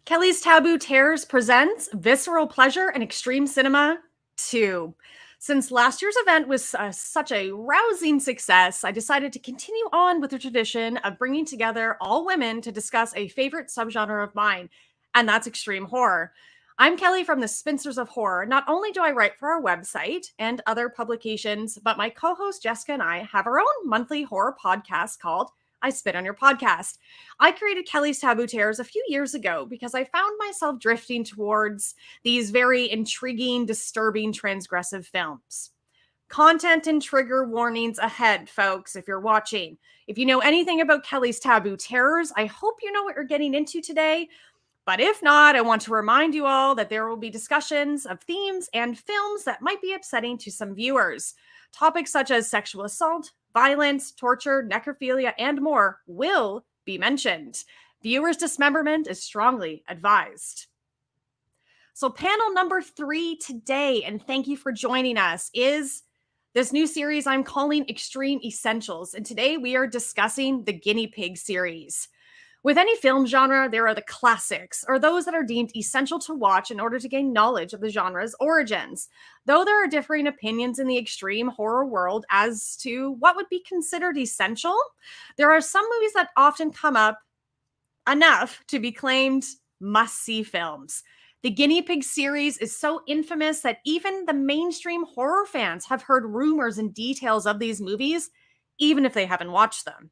Kelly's Taboo Terrors presents Visceral Pleasure and Extreme Cinema 2. Since last year's event was such a rousing success, I decided to continue on with the tradition of bringing together all women to discuss a favorite subgenre of mine, and that's extreme horror. I'm Kelly from the Spinsters of Horror. Not only do I write for our website and other publications, but my co host Jessica and I have our own monthly horror podcast called I Spit on Your Podcast. I created Kelly's Taboo Terrors a few years ago because I found myself drifting towards these very intriguing, disturbing, transgressive films. Content and trigger warnings ahead, folks, if you're watching. If you know anything about Kelly's Taboo Terrors, I hope you know what you're getting into today. But if not, I want to remind you all that there will be discussions of themes and films that might be upsetting to some viewers. Topics such as sexual assault, violence, torture, necrophilia, and more will be mentioned. Viewers' dismemberment is strongly advised. So panel number 3 today, and thank you for joining us, is this new series I'm calling Extreme Essentials. And today we are discussing the Guinea Pig series. With any film genre, there are the classics, or those that are deemed essential to watch in order to gain knowledge of the genre's origins. Though there are differing opinions in the extreme horror world as to what would be considered essential, there are some movies that often come up enough to be claimed must-see films. The Guinea Pig series is so infamous that even the mainstream horror fans have heard rumors and details of these movies, even if they haven't watched them.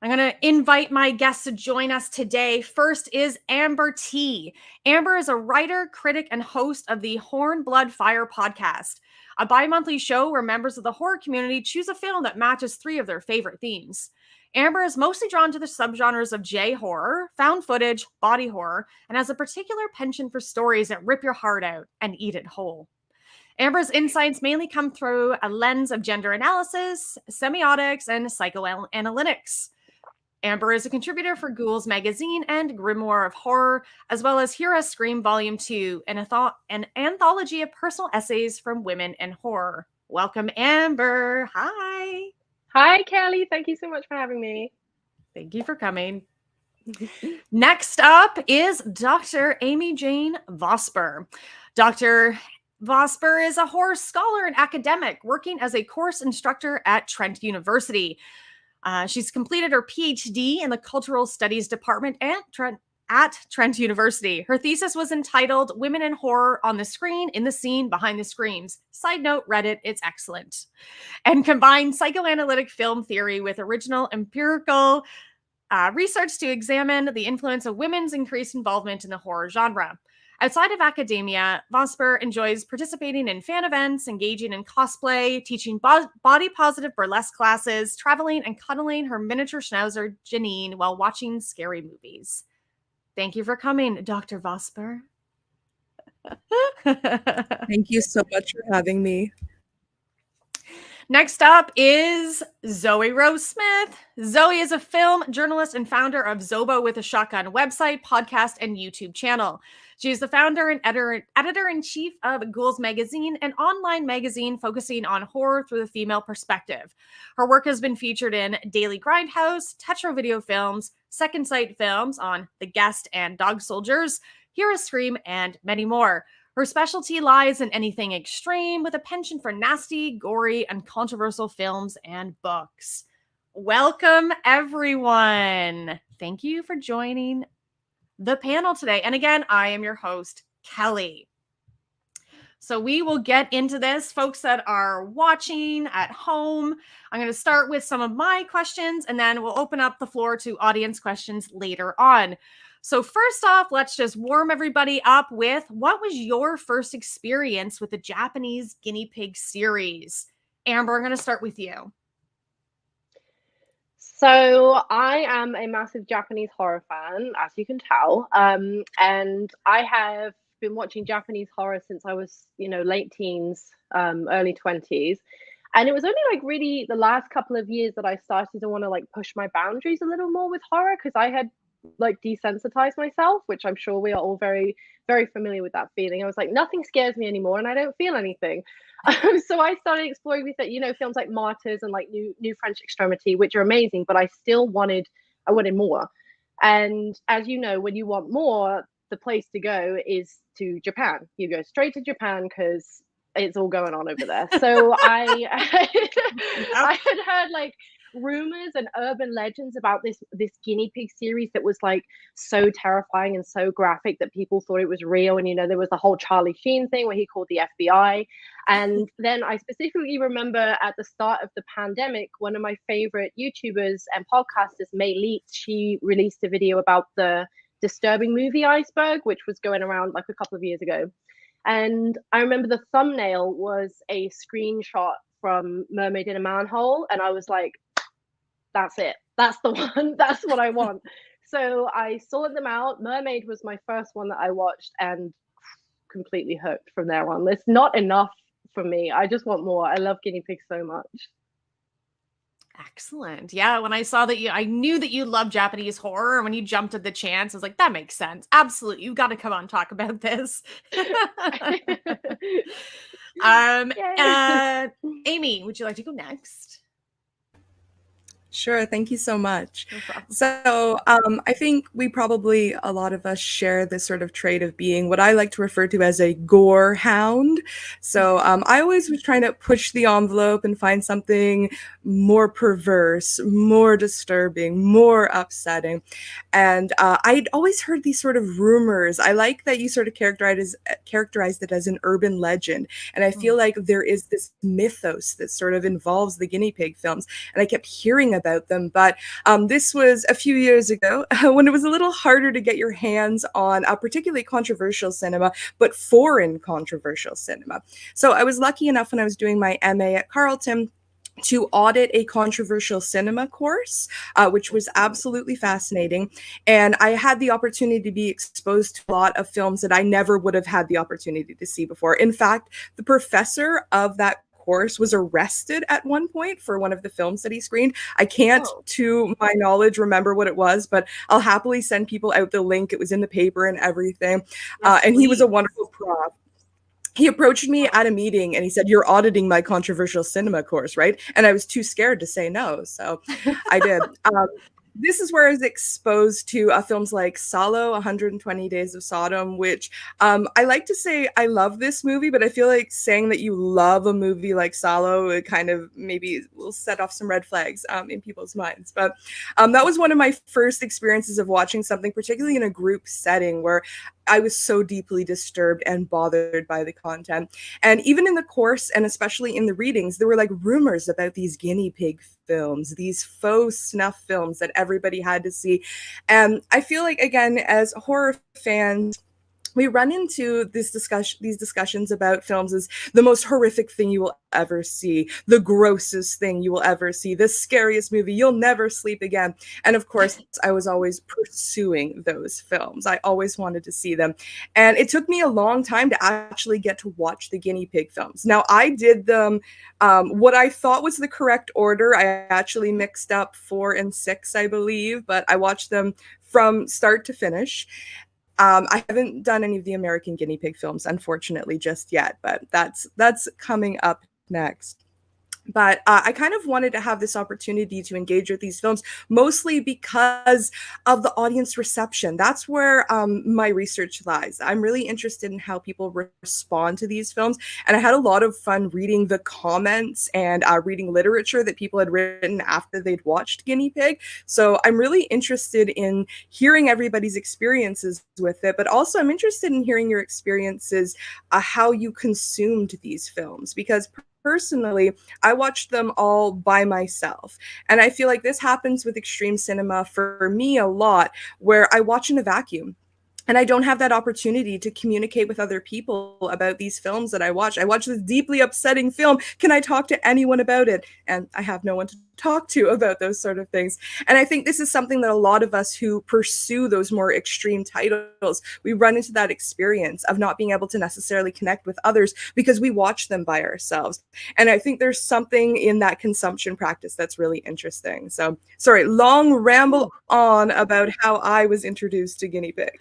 I'm going to invite my guests to join us today. First is Amber T. Amber is a writer, critic, and host of the Horn, Blood, Fire podcast, a bi-monthly show where members of the horror community choose a film that matches 3 of their favorite themes. Amber is mostly drawn to the subgenres of J-horror, found footage, body horror, and has a particular penchant for stories that rip your heart out and eat it whole. Amber's insights mainly come through a lens of gender analysis, semiotics, and psychoanalytics. Amber is a contributor for Ghouls Magazine and Grimoire of Horror, as well as Hear Us Scream Volume 2, an anthology of personal essays from women in horror. Welcome, Amber. Hi. Hi, Kelly. Thank you so much for having me. Thank you for coming. Next up is Dr. Amy Jane Vosper. Dr. Vosper is a horror scholar and academic working as a course instructor at Trent University. She's completed her PhD in the Cultural Studies Department at Trent University. Her thesis was entitled Women in Horror on the Screen, in the Scene, Behind the Screams. Side note, Reddit, it's excellent. And combined psychoanalytic film theory with original empirical research to examine the influence of women's increased involvement in the horror genre. Outside of academia, Vosper enjoys participating in fan events, engaging in cosplay, teaching body-positive burlesque classes, traveling, and cuddling her miniature schnauzer, Janine, while watching scary movies. Thank you for coming, Dr. Vosper. Thank you so much for having me. Next up is Zoe Rose Smith. Zoe is a film journalist and founder of Zobo with a Shotgun website, podcast, and YouTube channel. She is the founder and editor-in-chief of Ghouls Magazine, an online magazine focusing on horror through the female perspective. Her work has been featured in Daily Grindhouse, Tetro Video Films, Second Sight Films on The Guest and Dog Soldiers, Hear Us Scream, and many more. Her specialty lies in anything extreme, with a penchant for nasty, gory, and controversial films and books. Welcome, everyone. Thank you for joining the panel today. And again, I am your host, Kelly. So we will get into this. Folks that are watching at home, I'm going to start with some of my questions, and then we'll open up the floor to audience questions later on. So first off, let's just warm everybody up with, what was your first experience with the Japanese Guinea Pig series? Amber, I'm going to start with you. So I am a massive Japanese horror fan, as you can tell. And I have been watching Japanese horror since I was, late teens, early 20s. And it was only really the last couple of years that I started to want to push my boundaries a little more with horror, because I had desensitized myself, which I'm sure we are all very, very familiar with that feeling. I was like, nothing scares me anymore and I don't feel anything. So I started exploring with it, films like Martyrs and New French Extremity, which are amazing, but I wanted more. And as you know, when you want more, the place to go is to Japan. You go straight to Japan because it's all going on over there. So I I had heard like rumors and urban legends about this guinea pig series that was like so terrifying and so graphic that people thought it was real. And there was the whole Charlie Sheen thing where he called the FBI. And then I specifically remember at the start of the pandemic, one of my favorite YouTubers and podcasters, May Leets, she released a video about the disturbing movie Iceberg, which was going around like a couple of years ago. And I remember the thumbnail was a screenshot from Mermaid in a Manhole. And I was like, that's it. That's the one. That's what I want. So I sorted them out. Mermaid was my first one that I watched and completely hooked from there on. It's not enough for me. I just want more. I love guinea pigs so much. Excellent. Yeah, when I saw that I knew that you love Japanese horror. And when you jumped at the chance, I was like, that makes sense. Absolutely. You got to come on and talk about this. Amy, would you like to go next? Sure. Thank you so much. No problem. So I think a lot of us share this sort of trait of being what I like to refer to as a gore hound. So I always was trying to push the envelope and find something more perverse, more disturbing, more upsetting. And I'd always heard these sort of rumors. I like that you sort of characterized it as an urban legend. And I feel like there is this mythos that sort of involves the guinea pig films. And I kept hearing about them. But this was a few years ago when it was a little harder to get your hands on particularly controversial cinema, but foreign controversial cinema. So I was lucky enough when I was doing my MA at Carleton to audit a controversial cinema course, which was absolutely fascinating. And I had the opportunity to be exposed to a lot of films that I never would have had the opportunity to see before. In fact, the professor of that course was arrested at one point for one of the films that he screened. I can't, to my knowledge, remember what it was, but I'll happily send people out the link. It was in the paper and everything. And he was a wonderful prof. He approached me at a meeting and he said, "You're auditing my controversial cinema course, right?" And I was too scared to say no. So I did. This is where I was exposed to films like Salo, 120 Days of Sodom, which I like to say I love this movie, but I feel like saying that you love a movie like Salo, it kind of maybe will set off some red flags in people's minds. But that was one of my first experiences of watching something, particularly in a group setting, where I was so deeply disturbed and bothered by the content. And even in the course, and especially in the readings, there were like rumors about these guinea pig films, these faux snuff films that everybody had to see. And I feel like, again, as horror fans, we run into these discussions about films as the most horrific thing you will ever see, the grossest thing you will ever see, the scariest movie, you'll never sleep again. And of course, I was always pursuing those films. I always wanted to see them. And it took me a long time to actually get to watch the guinea pig films. Now, I did them what I thought was the correct order. I actually mixed up 4 and 6, I believe, but I watched them from start to finish. I haven't done any of the American guinea pig films, unfortunately, just yet, but that's coming up next. But I kind of wanted to have this opportunity to engage with these films, mostly because of the audience reception. That's where my research lies. I'm really interested in how people respond to these films. And I had a lot of fun reading the comments and reading literature that people had written after they'd watched Guinea Pig. So I'm really interested in hearing everybody's experiences with it, but also I'm interested in hearing your experiences, how you consumed these films, because personally, I watched them all by myself. And I feel like this happens with extreme cinema for me a lot, where I watch in a vacuum. And I don't have that opportunity to communicate with other people about these films that I watch. I watch this deeply upsetting film. Can I talk to anyone about it? And I have no one to talk to about those sort of things. And I think this is something that a lot of us who pursue those more extreme titles, we run into that experience of not being able to necessarily connect with others because we watch them by ourselves. And I think there's something in that consumption practice that's really interesting. So, sorry, long ramble on about how I was introduced to Guinea Pig.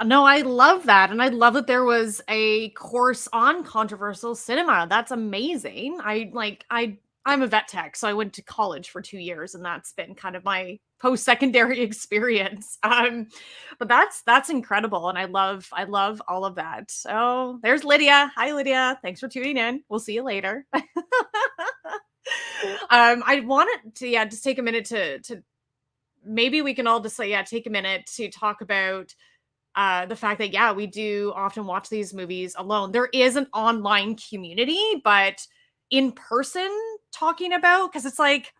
No, I love that. And I love that there was a course on controversial cinema. That's amazing. I I'm a vet tech, so I went to college for 2 years, and that's been kind of my post-secondary experience. But that's incredible, and I love all of that. So there's Lydia. Hi, Lydia. Thanks for tuning in. We'll see you later. I wanted to just take a minute to maybe we can all just say take a minute to talk about the fact that we do often watch these movies alone. There is an online community, but in person talking about, because it's like,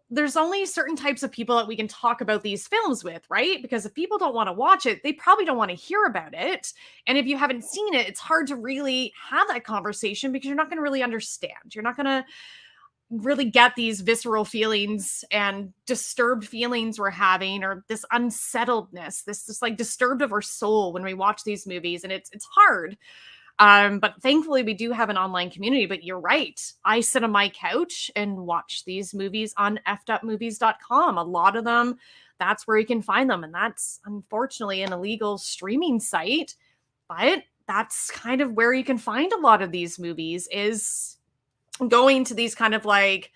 there's only certain types of people that we can talk about these films with, right? Because if people don't want to watch it, they probably don't want to hear about it. And if you haven't seen it, it's hard to really have that conversation because you're not going to really understand. You're not going to really get these visceral feelings and disturbed feelings we're having, or this unsettledness, this like disturbed of our soul when we watch these movies, and it's hard. But thankfully we do have an online community. But you're right, I sit on my couch and watch these movies on fedupmovies.com. A lot of them, that's where you can find them, and that's unfortunately an illegal streaming site, but that's kind of where you can find a lot of these movies, is going to these kind of like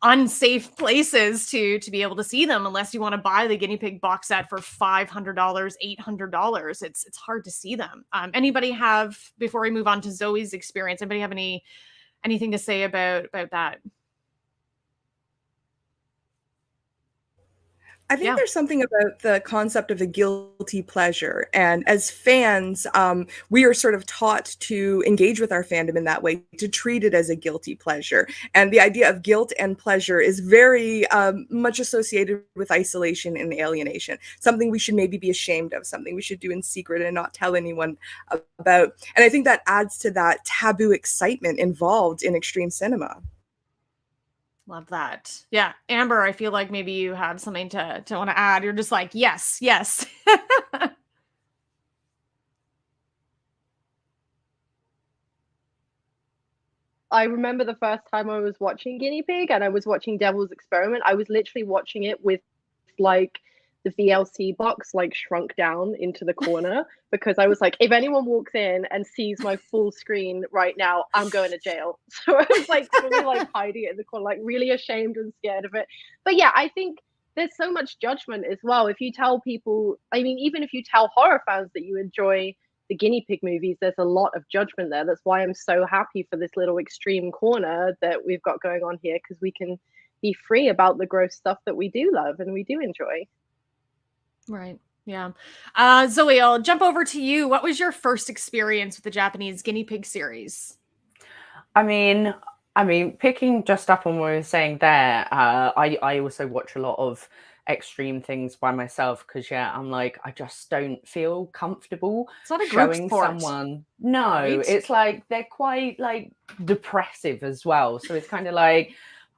unsafe places to be able to see them, unless you want to buy the Guinea Pig box set for $500, $800. It's hard to see them. Anybody have, before we move on to Zoe's experience, anybody have anything to say about that? I think there's something about the concept of the guilty pleasure. And as fans, we are sort of taught to engage with our fandom in that way, to treat it as a guilty pleasure. And the idea of guilt and pleasure is very much associated with isolation and alienation, something we should maybe be ashamed of, something we should do in secret and not tell anyone about. And I think that adds to that taboo excitement involved in extreme cinema. Love that. Yeah. Amber, I feel like maybe you have something to want to add. You're just like, yes. I remember the first time I was watching Guinea Pig and I was watching Devil's Experiment. I was literally watching it with like the VLC box like shrunk down into the corner, because I was like, if anyone walks in and sees my full screen right now, I'm going to jail. So I was like fully like hiding it in the corner, like really ashamed and scared of it. But yeah, I think there's so much judgment as well. If you tell people, I mean, even if you tell horror fans that you enjoy the Guinea Pig movies, there's a lot of judgment there. That's why I'm so happy for this little extreme corner that we've got going on here, because we can be free about the gross stuff that we do love and we do enjoy. Right. Yeah. Zoe, I'll jump over to you. What was your first experience with the Japanese Guinea Pig series? I mean, picking just up on what we were saying there, I also watch a lot of extreme things by myself, because I'm like, I just don't feel comfortable showing someone. No, right? It's like they're quite like depressive as well. So it's kind of like,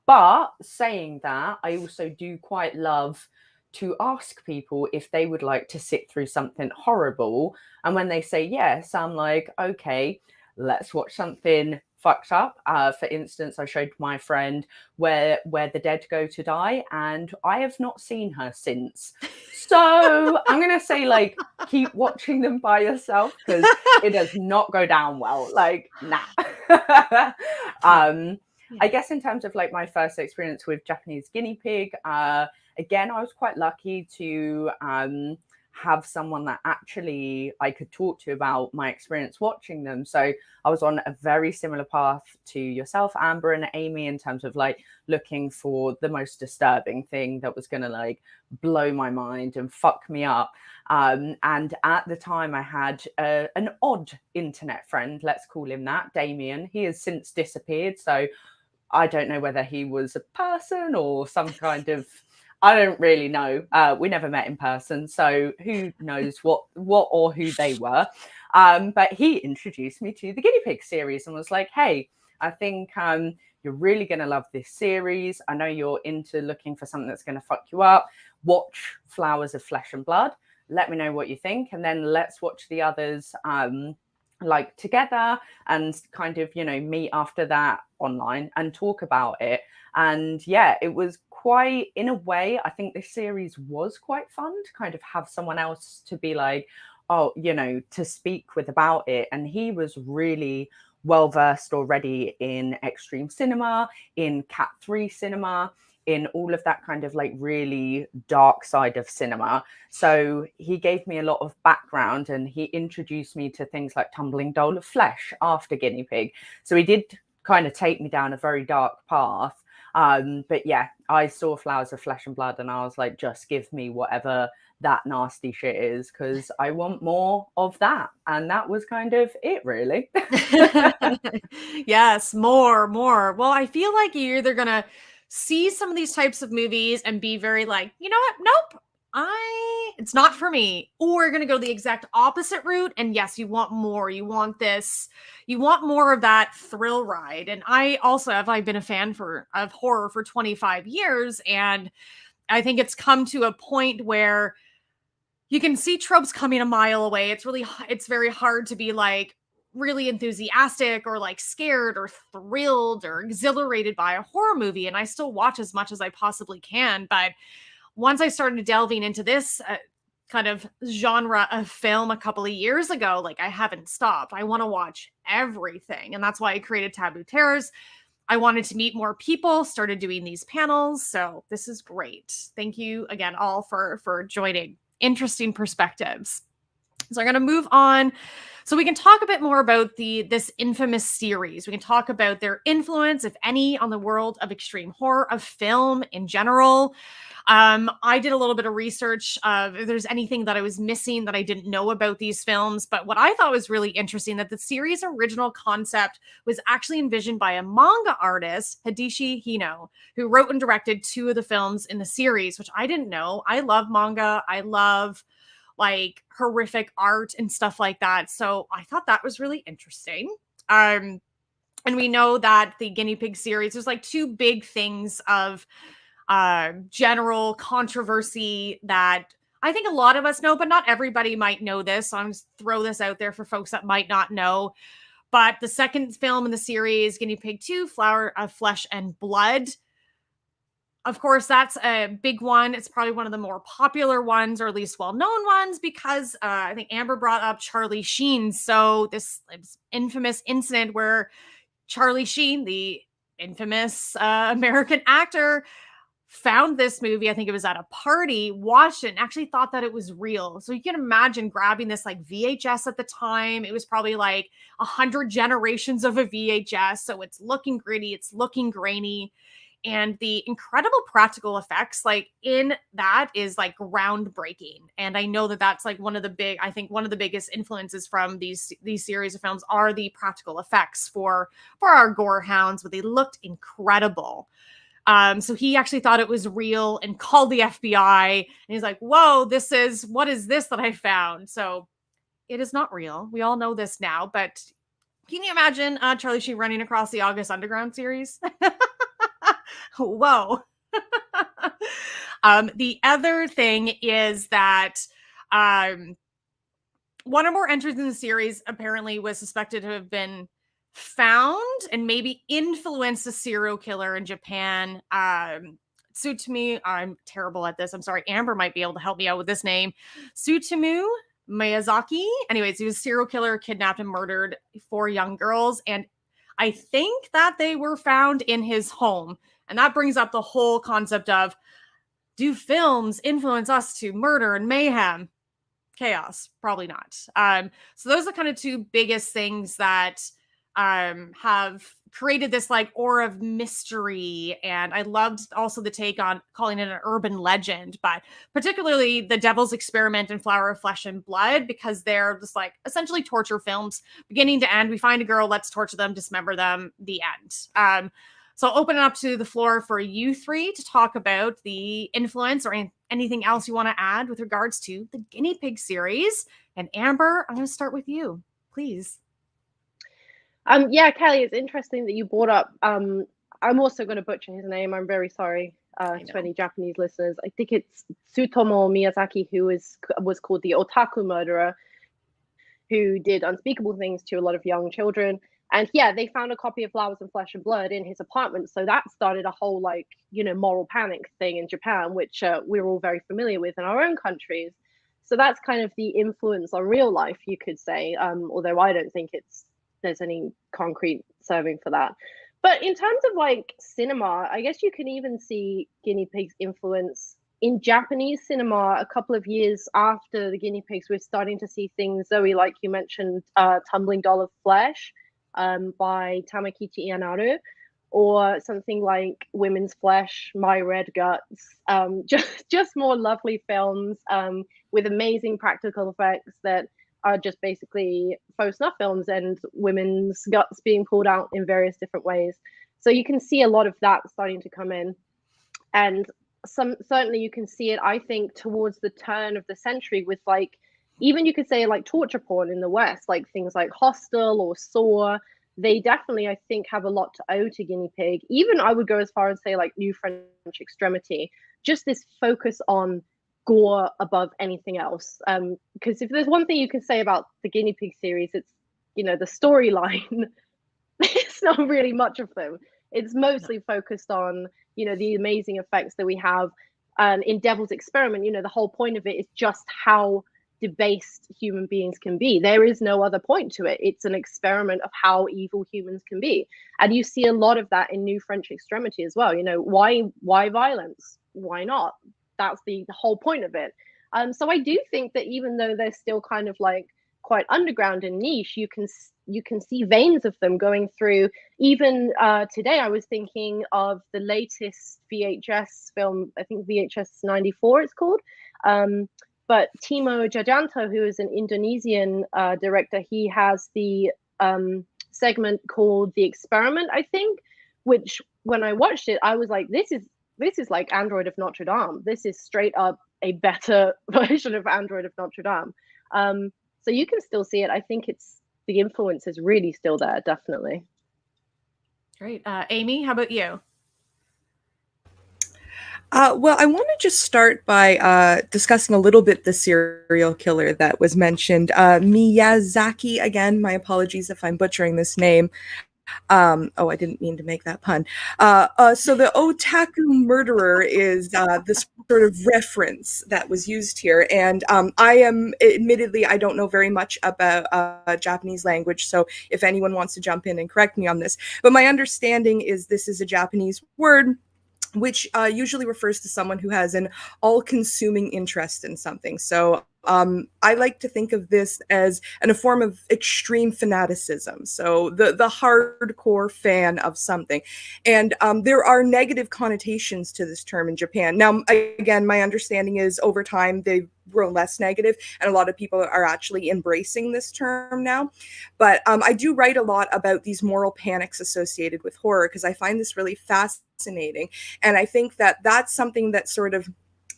but saying that, I also do quite love to ask people if they would like to sit through something horrible. And when they say yes, I'm like, okay, let's watch something fucked up. For instance, I showed my friend where the dead go to die, and I have not seen her since. So I'm gonna say, like, keep watching them by yourself, because it does not go down well. Like, nah. I guess in terms of like my first experience with Japanese Guinea Pig, again, I was quite lucky to have someone that actually I could talk to about my experience watching them. So I was on a very similar path to yourself, Amber and Amy, in terms of like looking for the most disturbing thing that was going to like blow my mind and fuck me up. And at the time I had an odd internet friend, let's call him that, Damien. He has since disappeared. So I don't know whether he was a person or some kind of, I don't really know. We never met in person, so who knows what or who they were. But he introduced me to the Guinea Pig series and was like, hey, I think you're really going to love this series. I know you're into looking for something that's going to fuck you up. Watch Flowers of Flesh and Blood. Let me know what you think. And then let's watch the others like together and kind of, meet after that online and talk about it. And yeah, it was quite, in a way, I think this series was quite fun to kind of have someone else to be like, oh, to speak with about it. And he was really well versed already in extreme cinema, in Cat 3 cinema, in all of that kind of like really dark side of cinema. So he gave me a lot of background, and he introduced me to things like Tumbling Doll of Flesh after Guinea Pig. So he did kind of take me down a very dark path. But yeah, I saw Flowers of Flesh and Blood and I was like, just give me whatever that nasty shit is, because I want more of that. And that was kind of it, really. Yes, more. Well, I feel like you're either gonna see some of these types of movies and be very like, you know what? Nope. It's not for me. Or you're gonna go the exact opposite route. And yes, you want more. You want this, you want more of that thrill ride. And I also I've been a fan of horror for 25 years. And I think it's come to a point where you can see tropes coming a mile away. It's very hard to be like really enthusiastic or like scared or thrilled or exhilarated by a horror movie. And I still watch as much as I possibly can. But once I started delving into this kind of genre of film a couple of years ago, like I haven't stopped. I want to watch everything. And that's why I created Taboo Terrors. I wanted to meet more people, started doing these panels. So this is great. Thank you again all for joining. Interesting perspectives. So I'm going to move on so we can talk a bit more about this infamous series. We can talk about their influence, if any, on the world of extreme horror, of film in general. I did a little bit of research if there's anything that I was missing that I didn't know about these films. But what I thought was really interesting, that the series' original concept was actually envisioned by a manga artist, Hideshi Hino, who wrote and directed 2 of the films in the series, which I didn't know. I love manga. I love like horrific art and stuff like that. So I thought that was really interesting. And we know that the Guinea Pig series, there's like 2 big things of general controversy that I think a lot of us know, but not everybody might know this. So I'm just throw this out there for folks that might not know. But the second film in the series, Guinea Pig 2, Flower of Flesh and Blood, of course, that's a big one. It's probably one of the more popular ones, or at least well-known ones, because I think Amber brought up Charlie Sheen. So this infamous incident where Charlie Sheen, the infamous American actor, found this movie. I think it was at a party, watched it, and actually thought that it was real. So you can imagine grabbing this like VHS at the time. It was probably like 100 generations of a VHS. So it's looking gritty, it's looking grainy. And the incredible practical effects like in that is like groundbreaking. And I know that that's like one of the biggest influences from these series of films are the practical effects for our Gorehounds, but they looked incredible. So he actually thought it was real and called the FBI, and he's like, whoa, what is this that I found? So it is not real. We all know this now, but can you imagine Charlie Sheen running across the August Underground series? Whoa. The other thing is that one or more entries in the series apparently was suspected to have been found and maybe influenced a serial killer in Japan. Tsutomu, I'm terrible at this. I'm sorry. Amber might be able to help me out with this name. Tsutomu Miyazaki. Anyways, he was a serial killer, kidnapped and murdered 4 young girls. And I think that they were found in his home. And that brings up the whole concept of, do films influence us to murder and mayhem? Chaos? Probably not. So those are kind of 2 biggest things that have created this like aura of mystery. And I loved also the take on calling it an urban legend, but particularly The Devil's Experiment and Flower of Flesh and Blood, because they're just like essentially torture films, beginning to end. We find a girl, let's torture them, dismember them, the end. So I'll open it up to the floor for you 3 to talk about the influence or anything else you want to add with regards to the Guinea Pig series. And Amber, I'm going to start with you, please. Yeah, Kelly, it's interesting that you brought up. I'm also going to butcher his name. I'm very sorry to any Japanese listeners. I think it's Tsutomu Miyazaki, who was called the otaku murderer, who did unspeakable things to a lot of young children. And yeah, they found a copy of Flowers and Flesh and Blood in his apartment. So that started a whole moral panic thing in Japan, which we're all very familiar with in our own countries. So that's kind of the influence on real life, you could say, although I don't think it's there's any concrete serving for that. But in terms of like cinema, I guess you can even see Guinea Pig's influence in Japanese cinema. A couple of years after the Guinea Pigs, we're starting to see things, Zoe, like you mentioned, Tumbling Doll of Flesh by Tamakichi Ianaru, or something like Women's Flesh, My Red Guts. Just more lovely films with amazing practical effects that are just basically faux snuff films and women's guts being pulled out in various different ways. So you can see a lot of that starting to come in. And certainly you can see it, I think, towards the turn of the century with like, even you could say like torture porn in the West, like things like Hostel or Saw. They definitely, I think, have a lot to owe to Guinea Pig. Even I would go as far as say like New French Extremity, just this focus on gore above anything else. Because if there's one thing you can say about the Guinea Pig series, it's, you know, the storyline. It's not really much of them. It's mostly focused on, you know, the amazing effects that we have. In Devil's Experiment, you know, the whole point of it is just how debased human beings can be. There is no other point to it. It's an experiment of how evil humans can be. And you see a lot of that in New French Extremity as well. You know, why violence? Why not? That's the whole point of it. So I do think that even though they're still kind of like quite underground and niche, you can see veins of them going through. Even today, I was thinking of the latest VHS film, I think VHS 94 it's called. But Timo Jajanto, who is an Indonesian director, he has the segment called The Experiment, I think, which when I watched it, I was like, this is like Android of Notre Dame. This is straight up a better version of Android of Notre Dame. So you can still see it. I think the influence is really still there, definitely. Great. Amy, how about you? Well, I want to just start by discussing a little bit the serial killer that was mentioned. Miyazaki, again, my apologies if I'm butchering this name. I didn't mean to make that pun. So the otaku murderer is this sort of reference that was used here. And admittedly, I don't know very much about Japanese language. So if anyone wants to jump in and correct me on this, but my understanding is this is a Japanese word which usually refers to someone who has an all-consuming interest in something. So I like to think of this as a form of extreme fanaticism. So the hardcore fan of something. And there are negative connotations to this term in Japan. Now, again, my understanding is over time they've grown less negative, and a lot of people are actually embracing this term now. But I do write a lot about these moral panics associated with horror because I find this really fascinating. And I think that that's something that sort of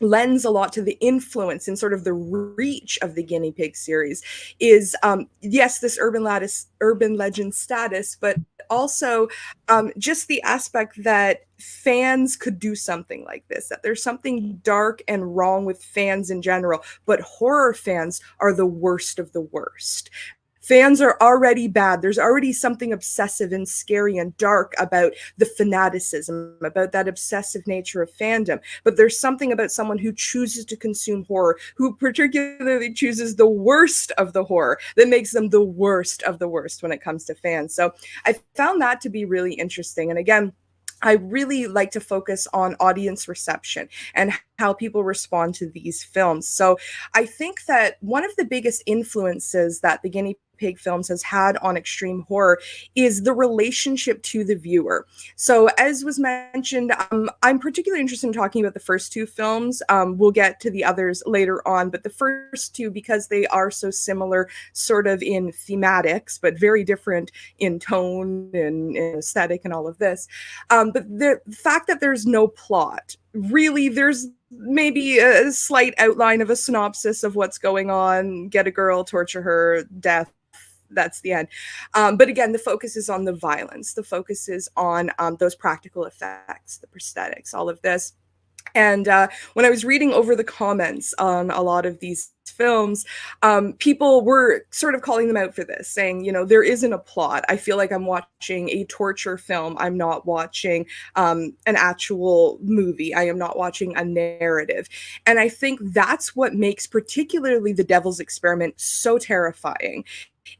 lends a lot to the influence and sort of the reach of the Guinea Pig series is, yes, this urban legend status, but also just the aspect that fans could do something like this, that there's something dark and wrong with fans in general, but horror fans are the worst of the worst. Fans are already bad. There's already something obsessive and scary and dark about the fanaticism, about that obsessive nature of fandom. But there's something about someone who chooses to consume horror, who particularly chooses the worst of the horror, that makes them the worst of the worst when it comes to fans. So I found that to be really interesting. And again, I really like to focus on audience reception and how people respond to these films. So I think that one of the biggest influences that the Guinea Pig films has had on extreme horror is the relationship to the viewer. So as was mentioned, I'm particularly interested in talking about the first two films. We'll get to the others later on, but the first two, because they are so similar sort of in thematics, but very different in tone and aesthetic and all of this. But the fact that there's no plot, really, there's maybe a slight outline of a synopsis of what's going on, get a girl, torture her, death, that's the end. But again, the focus is on the violence. The focus is on those practical effects, the prosthetics, all of this. And when I was reading over the comments on a lot of these films, people were sort of calling them out for this, saying, you know, there isn't a plot. I feel like I'm watching a torture film. I'm not watching an actual movie. I am not watching a narrative. And I think that's what makes particularly The Devil's Experiment so terrifying,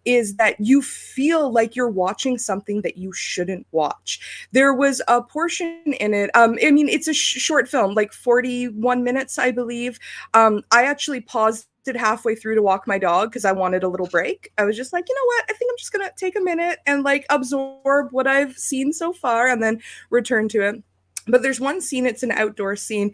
is that you feel like you're watching something that you shouldn't watch. There was a portion in it, I mean, it's a short film, like 41 minutes, I believe. I actually paused it halfway through to walk my dog because I wanted a little break. I was just like, you know what? I think I'm just gonna take a minute and like absorb what I've seen so far and then return to it. But there's one scene, it's an outdoor scene,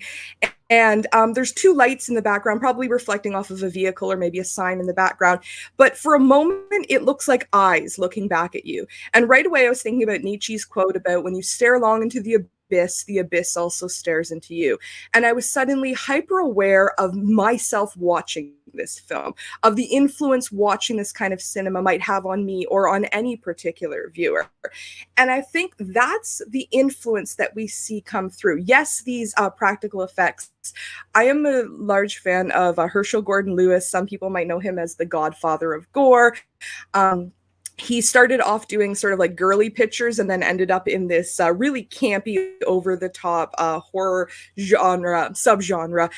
and there's two lights in the background, probably reflecting off of a vehicle or maybe a sign in the background. But for a moment, it looks like eyes looking back at you. And right away, I was thinking about Nietzsche's quote about when you stare long into the abyss also stares into you. And I was suddenly hyper aware of myself watching this film, of the influence watching this kind of cinema might have on me or on any particular viewer. And I think that's the influence that we see come through. Yes, these practical effects. I am a large fan of Herschel Gordon Lewis. Some people might know him as the godfather of gore. He started off doing sort of like girly pictures and then ended up in this really campy, over-the-top horror subgenre,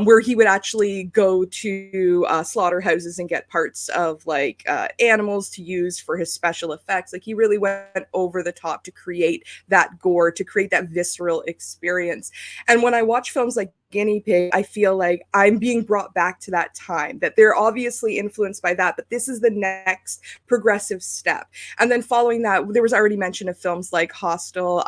where he would actually go to slaughterhouses and get parts of like animals to use for his special effects. Like he really went over the top to create that gore, to create that visceral experience. And when I watch films like Guinea Pig, I feel like I'm being brought back to that time, that they're obviously influenced by that, but this is the next progressive step. And then following that, there was already mention of films like Hostel,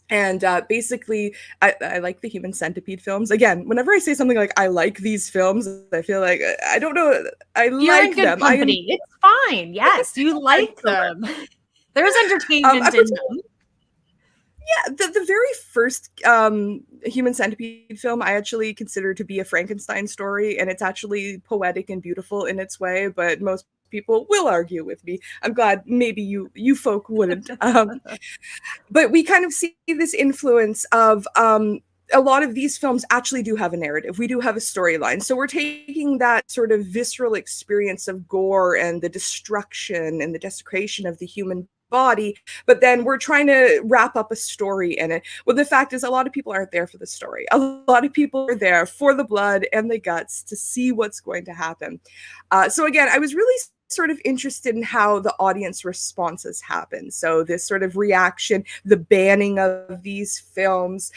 and basically, I like the Human Centipede films. Again, whenever I say something like I like these films, I feel like I don't know. You're like in good them. company. It's fine. Yes, you like them. There's entertainment in them. Yeah, the very first Human Centipede film I actually consider to be a Frankenstein story, and it's actually poetic and beautiful in its way, but most people will argue with me. I'm glad maybe you folk wouldn't. But we kind of see this influence of a lot of these films actually do have a narrative. We do have a storyline. So we're taking that sort of visceral experience of gore and the destruction and the desecration of the human body, but then we're trying to wrap up a story in it. Well, the fact is, a lot of people aren't there for the story. A lot of people are there for the blood and the guts to see what's going to happen. So again, I was really sort of interested in how the audience responses happen. So this sort of reaction, the banning of these films,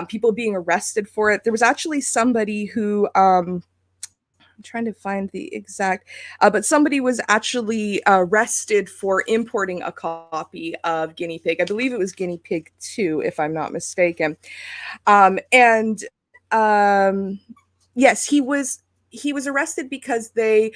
people being arrested for it. There was actually somebody who I'm trying to find the exact, but somebody was actually arrested for importing a copy of Guinea Pig. I believe it was Guinea Pig 2, if I'm not mistaken. Yes, he was arrested because they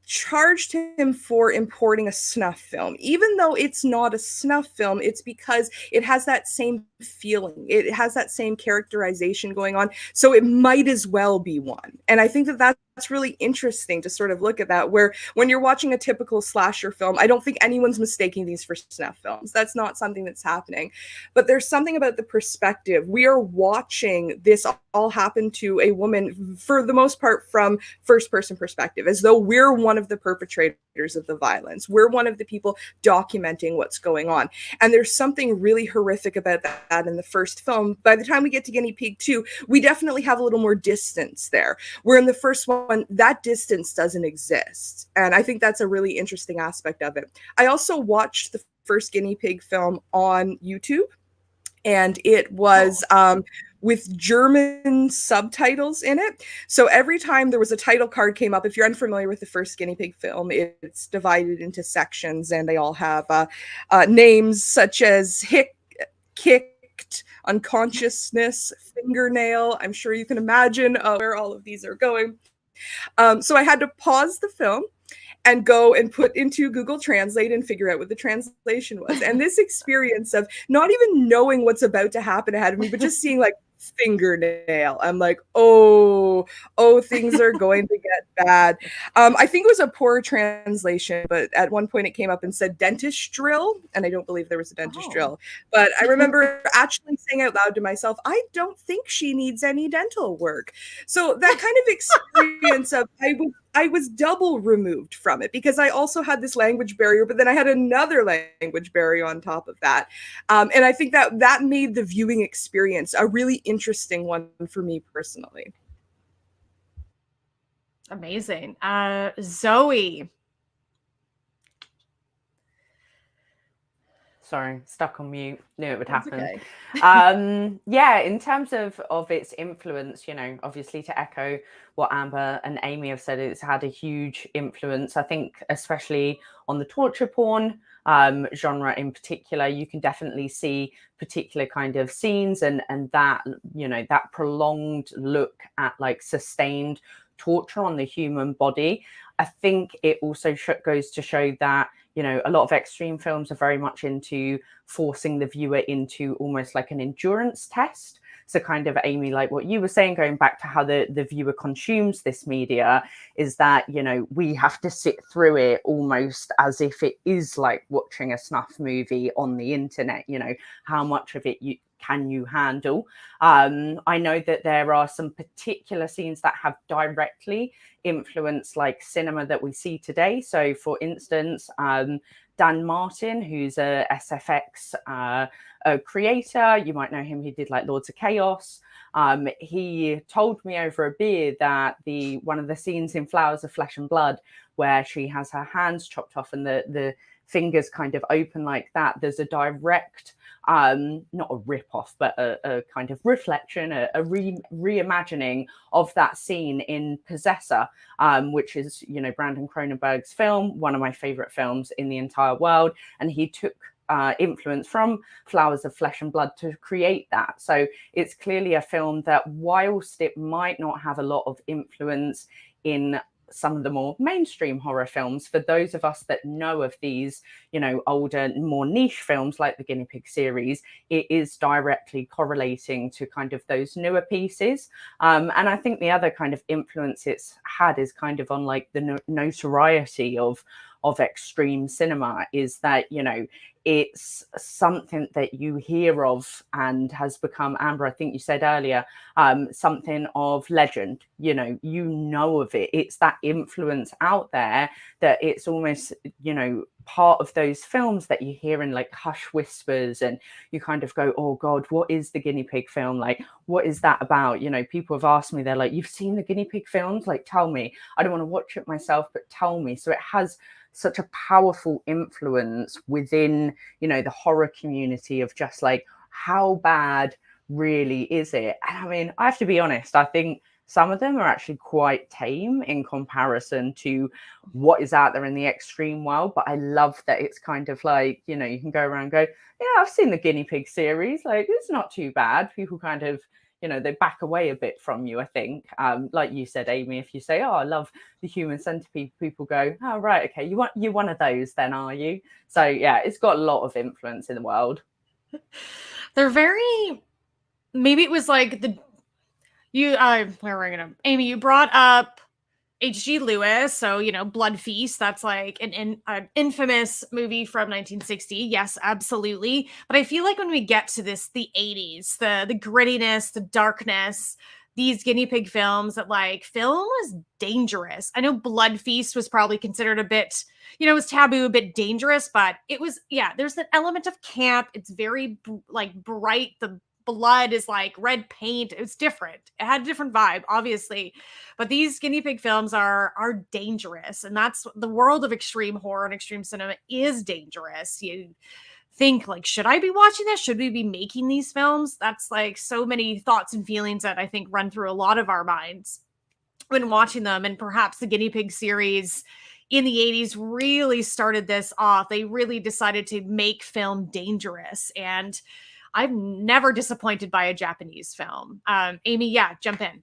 charged him for importing a snuff film. Even though it's not a snuff film, it's because it has that same feeling. It has that same characterization going on. So it might as well be one. And I think that that's really interesting to sort of look at that, where when you're watching a typical slasher film, I don't think anyone's mistaking these for snuff films. That's not something that's happening. But there's something about the perspective. We are watching this all happen to a woman, for the most part, from first-person perspective, as though we're one of the perpetrators of the violence. We're one of the people documenting what's going on. And there's something really horrific about that in the first film. By the time we get to Guinea Pig 2, we definitely have a little more distance there. Where in the first one, that distance doesn't exist. And I think that's a really interesting aspect of it. I also watched the first Guinea Pig film on YouTube, and it was with German subtitles in it. So every time there was a title card came up, if you're unfamiliar with the first Guinea Pig film, it's divided into sections, and they all have names such as kicked, unconsciousness, fingernail. I'm sure you can imagine where all of these are going. So I had to pause the film and go and put into Google Translate and figure out what the translation was. And this experience of not even knowing what's about to happen ahead of me, but just seeing like fingernail, I'm like, oh, things are going to get bad. I think it was a poor translation, but at one point it came up and said dentist drill, and I don't believe there was a dentist drill. But I remember actually saying out loud to myself, I don't think she needs any dental work. So that kind of experience of I was double removed from it, because I also had this language barrier, but then I had another language barrier on top of that. And I think that made the viewing experience a really interesting one for me personally. Amazing. Zoe, Sorry, stuck on mute. Knew it would That's happen. okay. Yeah, in terms of its influence, you know, obviously to echo what Amber and Amy have said, it's had a huge influence. I think, especially on the torture porn genre in particular, you can definitely see particular kind of scenes and that, you know, that prolonged look at like sustained torture on the human body. I think it also goes to show that, you know, a lot of extreme films are very much into forcing the viewer into almost like an endurance test. So kind of, Amy, like what you were saying, going back to how the viewer consumes this media, is that, you know, we have to sit through it almost as if it is like watching a snuff movie on the internet. You know, how much of it can you handle? I know that there are some particular scenes that have directly influenced like cinema that we see today. So for instance, Dan Martin, who's a SFX a creator, you might know him, he did like Lords of Chaos. He told me over a beer that one of the scenes in Flowers of Flesh and Blood, where she has her hands chopped off and the fingers kind of open like that, there's a direct not a rip-off, but a kind of reflection, a reimagining of that scene in Possessor, which is, you know, Brandon Cronenberg's film, one of my favorite films in the entire world. And he took influence from Flowers of Flesh and Blood to create that. So it's clearly a film that, whilst it might not have a lot of influence in some of the more mainstream horror films, for those of us that know of these, you know, older, more niche films like the Guinea Pig series, it is directly correlating to kind of those newer pieces. And I think the other kind of influence it's had is kind of on like the notoriety of extreme cinema, is that, you know, it's something that you hear of and has become, Amber, I think you said earlier, something of legend. You know of it. It's that influence out there that it's almost, you know, part of those films that you hear in like hush whispers, and you kind of go, oh God, what is the Guinea Pig film? Like, what is that about? You know, people have asked me, they're like, you've seen the Guinea Pig films? Like, tell me. I don't want to watch it myself, but tell me. So it has such a powerful influence within, you know, the horror community of just like, how bad really is it? And I mean, I have to be honest, I think some of them are actually quite tame in comparison to what is out there in the extreme world. But I love that it's kind of like, you know, you can go around and go, yeah, I've seen the Guinea Pig series. Like, it's not too bad. People kind of, you know, they back away a bit from you, I think. Like you said, Amy, if you say, oh, I love the Human Centipede, people go, oh, right, okay, you're one of those then, are you? So, yeah, it's got a lot of influence in the world. They're very, maybe it was like where are we gonna, Amy, you brought up H.G. Lewis, so, you know, Blood Feast, that's like an infamous movie from 1960. Yes, absolutely. But I feel like when we get to the 80s, the grittiness, the darkness, these Guinea Pig films, that like, film was dangerous. I know Blood Feast was probably considered a bit, you know, it was taboo, a bit dangerous, but it was, yeah, there's an element of camp. It's very like bright. The blood is like red paint. It's different. It had a different vibe, obviously. But these Guinea Pig films are dangerous. And that's the world of extreme horror and extreme cinema is dangerous. You think like, should I be watching this? Should we be making these films? That's like so many thoughts and feelings that I think run through a lot of our minds when watching them. And perhaps the Guinea Pig series in the 80s really started this off. They really decided to make film dangerous. And I'm never disappointed by a Japanese film. Amy, yeah, jump in.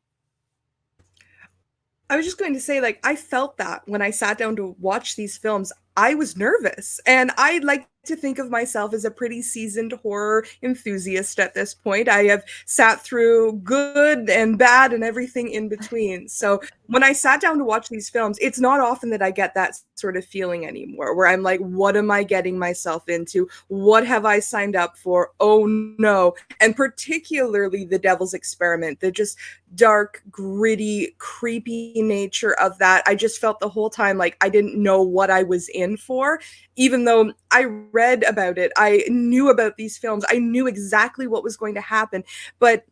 I was just going to say, like, I felt that when I sat down to watch these films, I was nervous. And I like to think of myself as a pretty seasoned horror enthusiast at this point. I have sat through good and bad and everything in between. So when I sat down to watch these films, it's not often that I get that sort of feeling anymore, where I'm like, what am I getting myself into? What have I signed up for? Oh no. And particularly The Devil's Experiment, the just dark, gritty, creepy nature of that. I just felt the whole time like I didn't know what I was in for, even though I read about it. I knew about these films. I knew exactly what was going to happen. But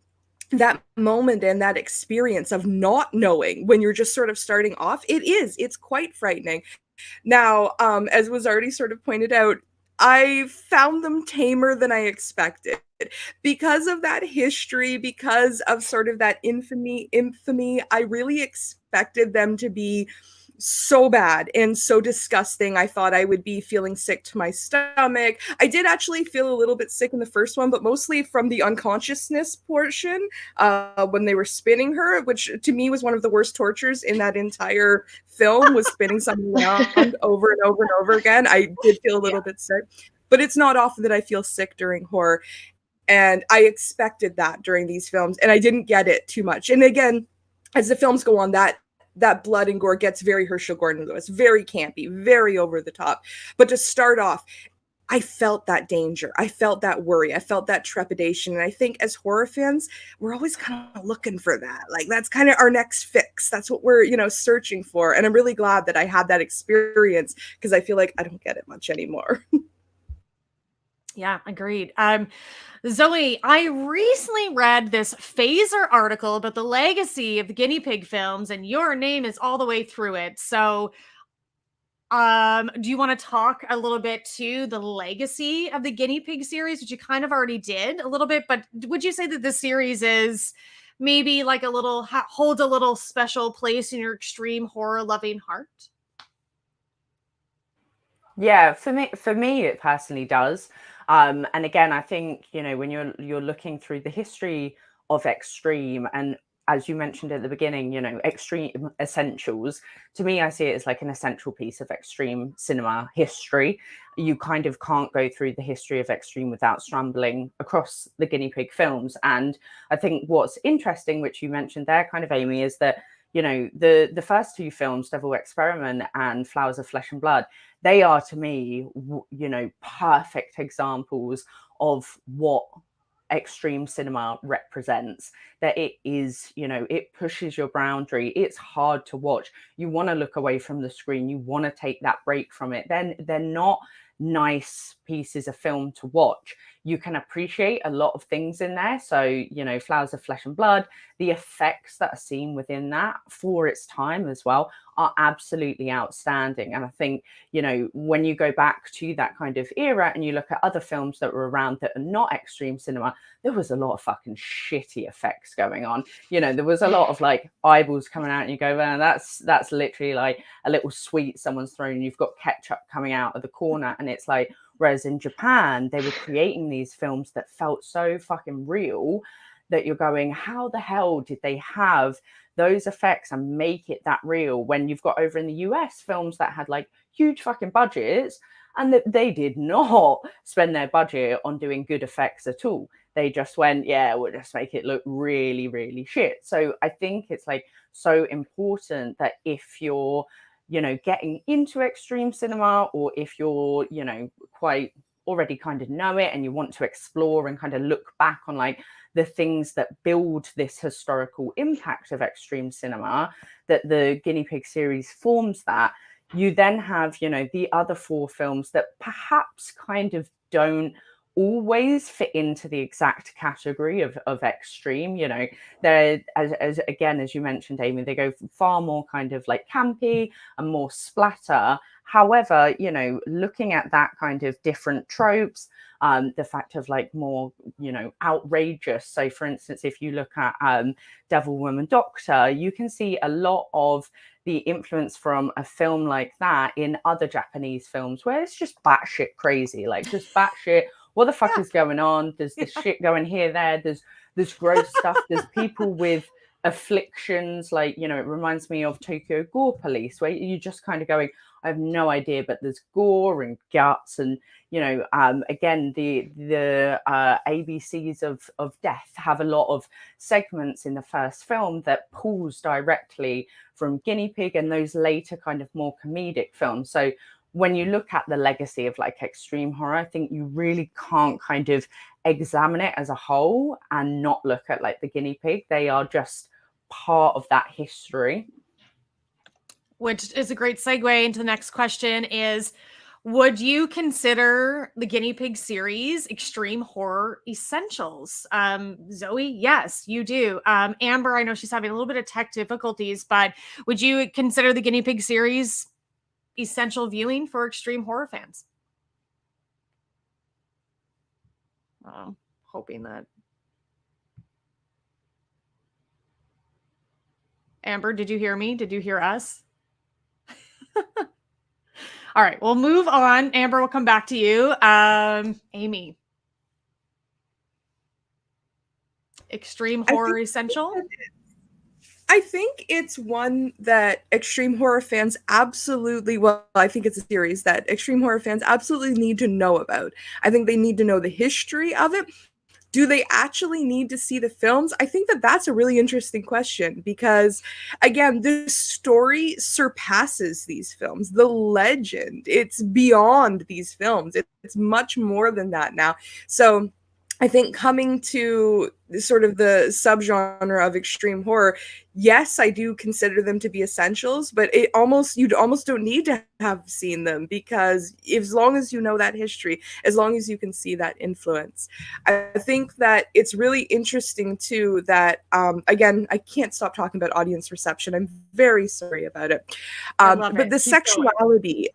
that moment and that experience of not knowing when you're just sort of starting off, it's quite frightening. Now, as was already sort of pointed out, I found them tamer than I expected. Because of that history, because of sort of that infamy, I really expected them to be so bad and so disgusting. I thought I would be feeling sick to my stomach. I did actually feel a little bit sick in the first one, but mostly from the unconsciousness portion when they were spinning her, which to me was one of the worst tortures in that entire film, was spinning someone around over and over and over again. I did feel a little bit sick, but it's not often that I feel sick during horror. And I expected that during these films, and I didn't get it too much. And again, as the films go on, that blood and gore gets very Herschel Gordon Lewis, very campy, very over the top. But to start off, I felt that danger. I felt that worry. I felt that trepidation. And I think as horror fans, we're always kind of looking for that. Like, that's kind of our next fix. That's what we're, searching for. And I'm really glad that I had that experience, because I feel like I don't get it much anymore. Yeah, agreed. Zoe, I recently read this Phaser article about the legacy of the Guinea Pig films, and your name is all the way through it. So, do you want to talk a little bit to the legacy of the Guinea Pig series, which you kind of already did a little bit, but would you say that this series is maybe like holds a little special place in your extreme horror loving heart? Yeah, for me, it personally does. And again, I think, when you're looking through the history of extreme, and as you mentioned at the beginning, extreme essentials, to me, I see it as like an essential piece of extreme cinema history. You kind of can't go through the history of extreme without stumbling across the Guinea Pig films. And I think what's interesting, which you mentioned there, kind of, Amy, is that, the first two films, Devil Experiment and Flowers of Flesh and Blood, they are, to me, perfect examples of what extreme cinema represents. That it is, it pushes your boundary. It's hard to watch. You want to look away from the screen. You want to take that break from it. Then they're not nice pieces of film to watch. You can appreciate a lot of things in there. So, Flowers of Flesh and Blood, the effects that are seen within that for its time as well are absolutely outstanding. And I think, when you go back to that kind of era and you look at other films that were around that are not extreme cinema, there was a lot of fucking shitty effects going on. There was a lot of like eyeballs coming out and you go, man, that's literally like a little sweet someone's thrown and you've got ketchup coming out of the corner. And it's like, whereas in Japan, they were creating these films that felt so fucking real that you're going, how the hell did they have those effects and make it that real, when you've got over in the US films that had like huge fucking budgets and that they did not spend their budget on doing good effects at all. They just went, yeah, we'll just make it look really, really shit. So I think it's like so important that if you're, getting into extreme cinema, or if you're, quite already kind of know it and you want to explore and kind of look back on like the things that build this historical impact of extreme cinema, that the Guinea Pig series forms that. You then have, the other four films that perhaps kind of don't always fit into the exact category of extreme. They're, as you mentioned, Amy, they go far more kind of like campy and more splatter. However, looking at that kind of different tropes, the fact of like more, outrageous. So for instance, if you look at Devil Woman Doctor, you can see a lot of the influence from a film like that in other Japanese films where it's just batshit crazy, like just batshit. What the fuck is going on? There's this shit going here, there. There's gross stuff. There's people with afflictions. Like, it reminds me of Tokyo Gore Police, where you just kind of going, I have no idea, but there's gore and guts. And, again, the ABCs of death have a lot of segments in the first film that pulls directly from Guinea Pig and those later kind of more comedic films. So when you look at the legacy of like extreme horror, I think you really can't kind of examine it as a whole and not look at like the Guinea Pig. They are just part of that history. Which is a great segue into the next question is, would you consider the Guinea Pig series extreme horror essentials? Zoe, yes, you do. Amber, I know she's having a little bit of tech difficulties, but would you consider the Guinea Pig series essential viewing for extreme horror fans? Hoping that. Amber, did you hear me? Did you hear us? All right, we'll move on. Amber, we'll come back to you. Amy. Extreme horror essential? I think it's one that extreme horror fans absolutely, well, I think it's a series that extreme horror fans absolutely need to know about. I think they need to know the history of it. Do they actually need to see the films? I think that that's a really interesting question because, again, the story surpasses these films. The legend, it's beyond these films. It's much more than that now. So I think coming to sort of the subgenre of extreme horror, yes, I do consider them to be essentials, but you almost don't need to have seen them because as long as you know that history, as long as you can see that influence, I think that it's really interesting too that again, I can't stop talking about audience reception. I'm very sorry about it, but the sexuality,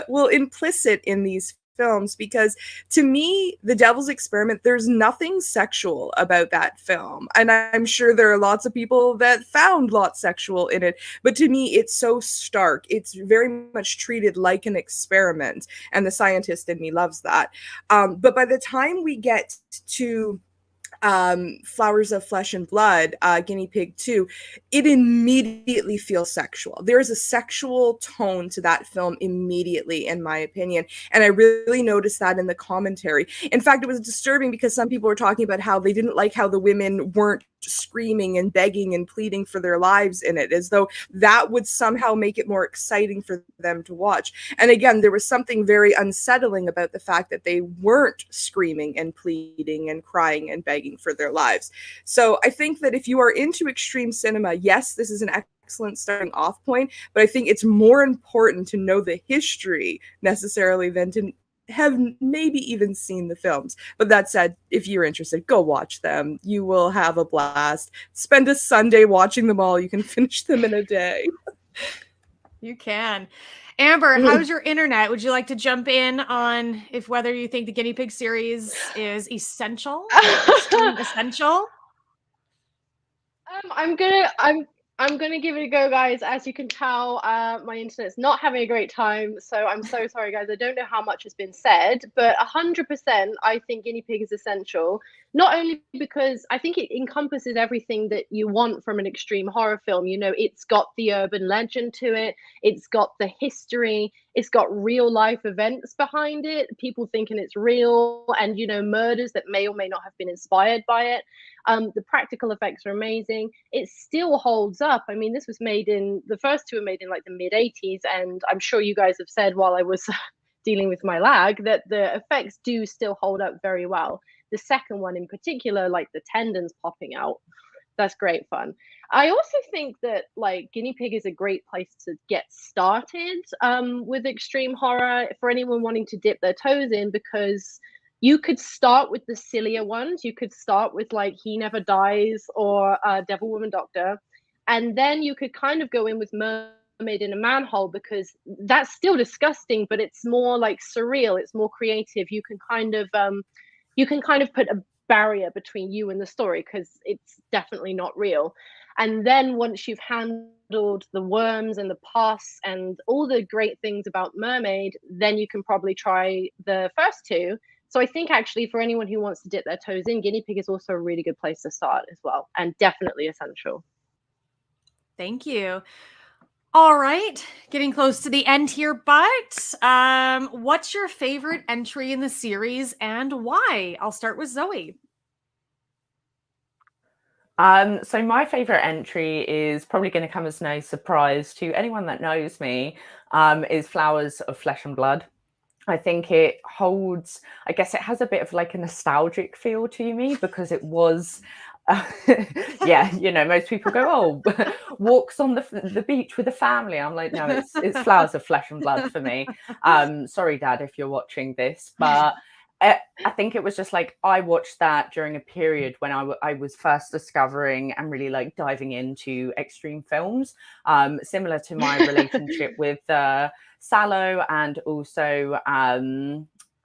well, implicit in these films, because to me, The Devil's Experiment, there's nothing sexual about that film. And I'm sure there are lots of people that found lots sexual in it. But to me, it's so stark. It's very much treated like an experiment. And the scientist in me loves that. But by the time we get to Flowers of Flesh and Blood, Guinea Pig 2, it immediately feels sexual. There is a sexual tone to that film immediately, in my opinion. And I really noticed that in the commentary. In fact, it was disturbing because some people were talking about how they didn't like how the women weren't screaming and begging and pleading for their lives in it, as though that would somehow make it more exciting for them to watch. And again, there was something very unsettling about the fact that they weren't screaming and pleading and crying and begging for their lives. So I think that if you are into extreme cinema, yes, this is an excellent starting off point, but I think it's more important to know the history necessarily than to have maybe even seen the films. But that said, if you're interested, go watch them. You will have a blast. Spend a Sunday watching them all. You can finish them in a day. You can. Amber, how's your internet? Would you like to jump in on whether you think the Guinea Pig series is essential, extreme essential? I'm gonna give it a go, guys. As you can tell, my internet's not having a great time, so I'm so sorry, guys. I don't know how much has been said, but 100%, I think Guinea Pig is essential. Not only because I think it encompasses everything that you want from an extreme horror film. You know, it's got the urban legend to it, it's got the history, it's got real life events behind it, people thinking it's real, and, you know, murders that may or may not have been inspired by it. The practical effects are amazing. It still holds up. I mean, the first two were made in like the mid 80s, and I'm sure you guys have said while I was dealing with my lag that the effects do still hold up very well. The second one in particular, like the tendons popping out, that's great fun. I also think that like Guinea Pig is a great place to get started with extreme horror for anyone wanting to dip their toes in, because you could start with the sillier ones. You could start with like He Never Dies or Devil Woman Doctor, and then you could kind of go in with Mermaid in a Manhole, because that's still disgusting, but it's more like surreal. It's more creative. You can kind of put a barrier between you and the story because it's definitely not real. And then once you've handled the worms and the pus and all the great things about Mermaid, then you can probably try the first two. So I think actually for anyone who wants to dip their toes in, Guinea Pig is also a really good place to start as well, and definitely essential. Thank you. All right, getting close to the end here, but what's your favorite entry in the series and why? I'll start with Zoe. So my favorite entry is probably going to come as no surprise to anyone that knows me, is Flowers of Flesh and Blood. I think it holds, I guess it has a bit of like a nostalgic feel to me because it was, yeah, you know, most people go, oh, walks on the beach with a family. I'm like, no, it's Flowers of Flesh and Blood for me. Sorry, Dad, if you're watching this, but I think it was just like, I watched that during a period when I was first discovering and really like diving into extreme films, similar to my relationship with Sallow and also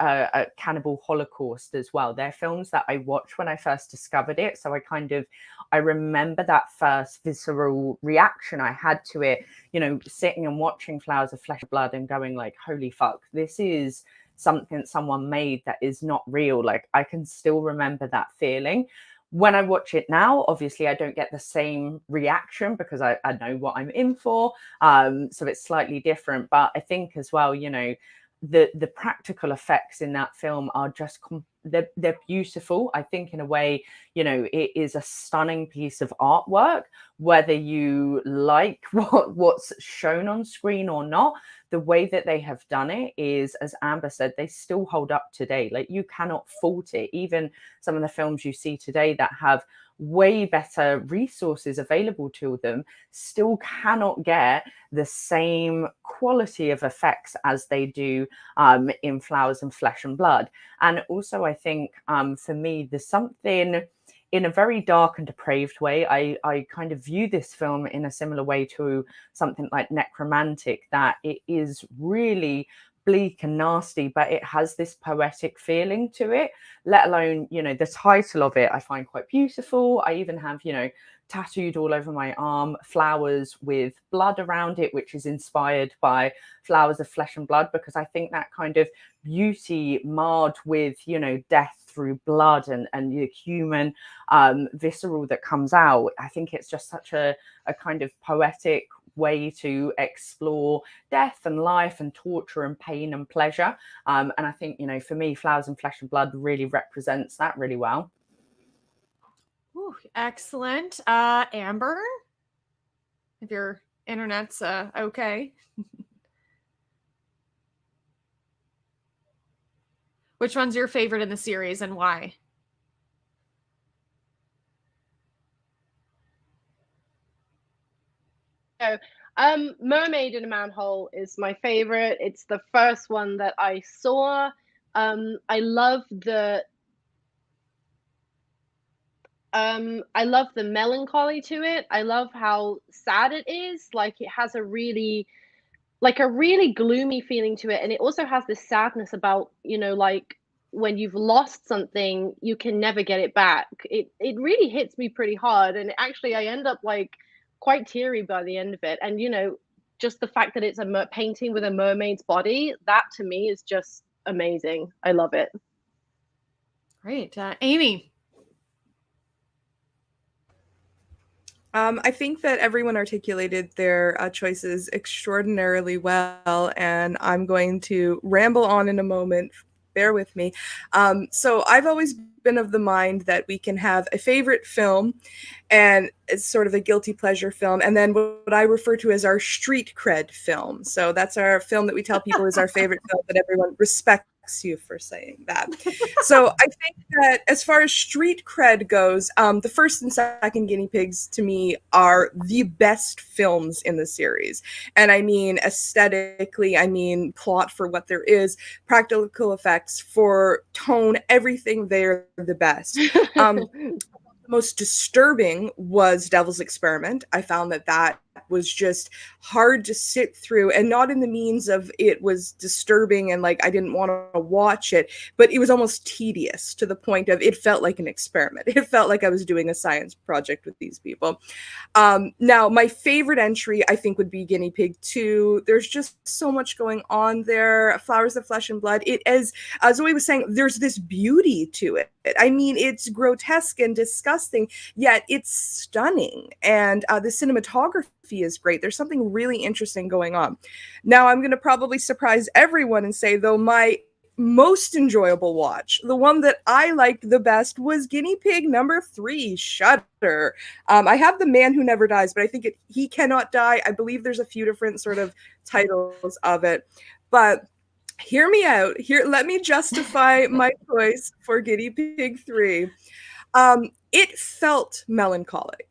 a cannibal holocaust as well. They're films that I watched when I first discovered it, so I remember that first visceral reaction I had to it, you know, sitting and watching Flowers of Flesh and Blood and going like, holy fuck, this is something someone made that is not real. Like, I can still remember that feeling. When I watch it now, obviously I don't get the same reaction because I know what I'm in for. So it's slightly different. But I think as well, you know, the practical effects in that film are just they're beautiful. I think in a way, you know, it is a stunning piece of artwork, whether you like what's shown on screen or not. The way that they have done it is, as Amber said, they still hold up today. Like, you cannot fault it. Even some of the films you see today that have way better resources available to them still cannot get the same quality of effects as they do in Flowers and Flesh and Blood. And also, I think for me, there's something in a very dark and depraved way. I kind of view this film in a similar way to something like Necromantic, that it is really bleak and nasty, but it has this poetic feeling to it, let alone, you know, the title of it I find quite beautiful. I even have, you know, tattooed all over my arm flowers with blood around it, which is inspired by Flowers of Flesh and Blood, because I think that kind of beauty marred with, you know, death through blood and the human visceral that comes out, I think it's just such a kind of poetic way to explore death and life and torture and pain and pleasure. And I think, you know, for me, Flowers and Flesh and Blood really represents that really well. Ooh, excellent. Amber, if your internet's okay. Which one's your favorite in the series and why? So, Mermaid in a Manhole is my favorite. It's the first one that I saw. I love the melancholy to it. I love how sad it is. Like, it has a really gloomy feeling to it, and it also has this sadness about, you know, like, when you've lost something, you can never get it back. It really hits me pretty hard, and actually I end up like quite teary by the end of it. And, you know, just the fact that it's a painting with a mermaid's body, that to me is just amazing. I love it. Great. Amy. I think that everyone articulated their choices extraordinarily well, and I'm going to ramble on in a moment. Bear with me. So I've always been of the mind that we can have a favorite film, and it's sort of a guilty pleasure film, and then what I refer to as our street cred film. So that's our film that we tell people is our favorite film, that everyone respects you for saying that. So I think that as far as street cred goes, the first and second Guinea Pigs to me are the best films in the series. And I mean aesthetically, I mean plot for what there is, practical effects for tone, everything, they're the best. The most disturbing was Devil's Experiment. I found that was just hard to sit through, and not in the means of it was disturbing and like I didn't want to watch it, but it was almost tedious to the point of it felt like an experiment. It felt like I was doing a science project with these people. Now, my favorite entry, I think, would be Guinea Pig 2. There's just so much going on there. Flowers of Flesh and Blood. It is, as Zoe was saying, there's this beauty to it. I mean, it's grotesque and disgusting, yet it's stunning. And the cinematography is great. There's something really interesting going on. Now, I'm going to probably surprise everyone and say, though, my most enjoyable watch, the one that I liked the best, was Guinea Pig number 3, Shudder. I have The Man Who Never Dies, but I think He Cannot Die. I believe there's a few different sort of titles of it. But hear me out. Here, let me justify my choice for Guinea Pig 3. It felt melancholic.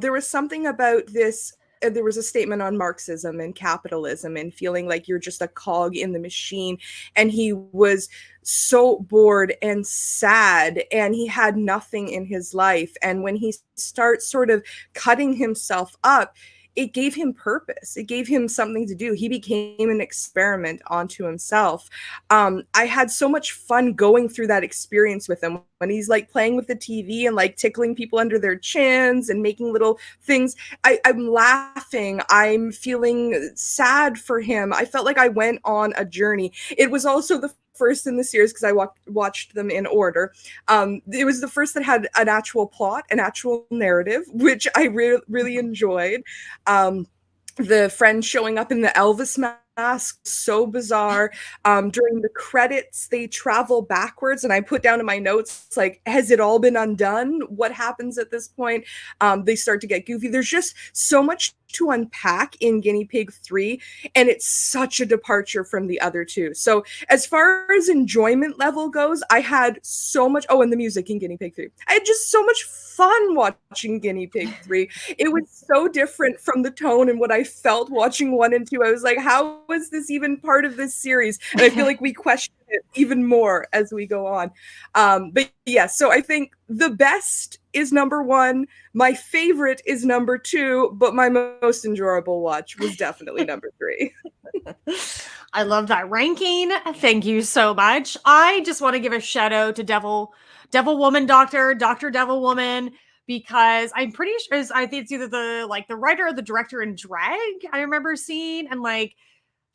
There was something about this. There was a statement on Marxism and capitalism and feeling like you're just a cog in the machine. And he was so bored and sad, and he had nothing in his life. And when he starts sort of cutting himself up, it gave him purpose. It gave him something to do. He became an experiment onto himself. I had so much fun going through that experience with him when he's like playing with the TV and like tickling people under their chins and making little things. I'm laughing. I'm feeling sad for him. I felt like I went on a journey. It was also the first in the series because I watched them in order. It was the first that had an actual plot, an actual narrative, which I really enjoyed. The friend showing up in the Elvis mask, so bizarre. During the credits, they travel backwards, and I put down in my notes, it's like, has it all been undone? What happens at this point? They start to get goofy. There's just so much to unpack in Guinea Pig 3, and it's such a departure from the other two. So as far as enjoyment level goes, I had so much, and the music in Guinea Pig 3. I had just so much fun watching Guinea Pig 3. It was so different from the tone and what I felt watching 1 and 2. I was like, how is this even part of this series? And I feel like we question it even more as we go on. But yeah, so I think the best is number 1. My favorite is number 2, but my most enjoyable watch was definitely number 3. I love that ranking. Thank you so much. I just want to give a shout out to Devil Woman Doctor Devil Woman, because I'm pretty sure I think it's either the writer or the director in Drag I remember seeing, and like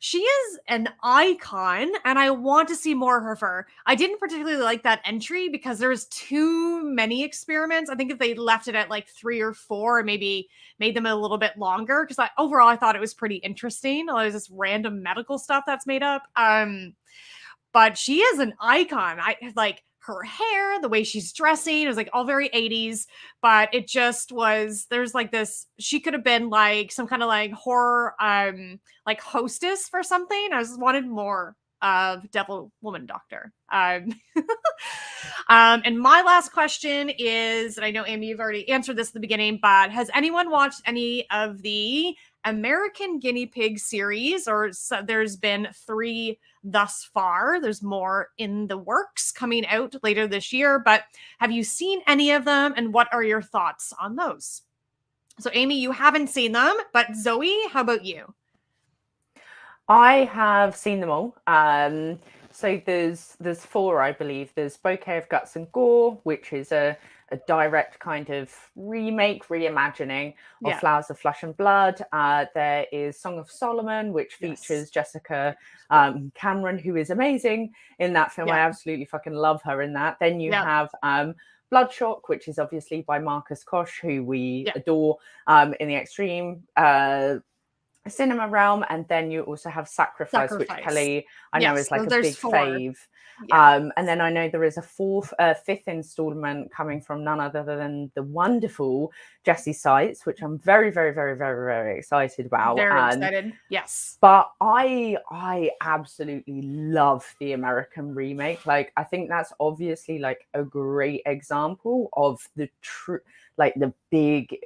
she is an icon and I want to see more of her. I didn't particularly like that entry because there's too many experiments. I think if they left it at like 3 or 4, or maybe made them a little bit longer, because overall I thought it was pretty interesting. There's this random medical stuff that's made up. But she is an icon. I like her hair, the way she's dressing, it was like all very 80s, but it just was, there's like this, she could have been like some kind of like horror, like hostess for something. I just wanted more of Devil Woman Doctor. And my last question is, and I know Amy, you've already answered this at the beginning, but has anyone watched any of the American Guinea Pig series? Or there's been 3 thus far. There's more in the works coming out later this year, but have you seen any of them, and what are your thoughts on those? So Amy, you haven't seen them, but Zoe, how about you? I have seen them all. So there's 4, I believe. There's Bouquet of Guts and Gore, which is a direct kind of remake, reimagining of Flowers of Flesh and Blood. There is Song of Solomon, which features Jessica Cameron, who is amazing in that film. I absolutely fucking love her in that. Then you have Bloodshock, which is obviously by Marcus Koch, who we adore in the extreme cinema realm. And then you also have Sacrifice. Which Kelly I know is like a big 4 fave. And then I know there is a 5th installment coming from none other than the wonderful Jessie Sites, which I'm very, very, very, very, very excited about. Very excited. Yes. But I absolutely love the American remake. Like, I think that's obviously like a great example of the true, like the big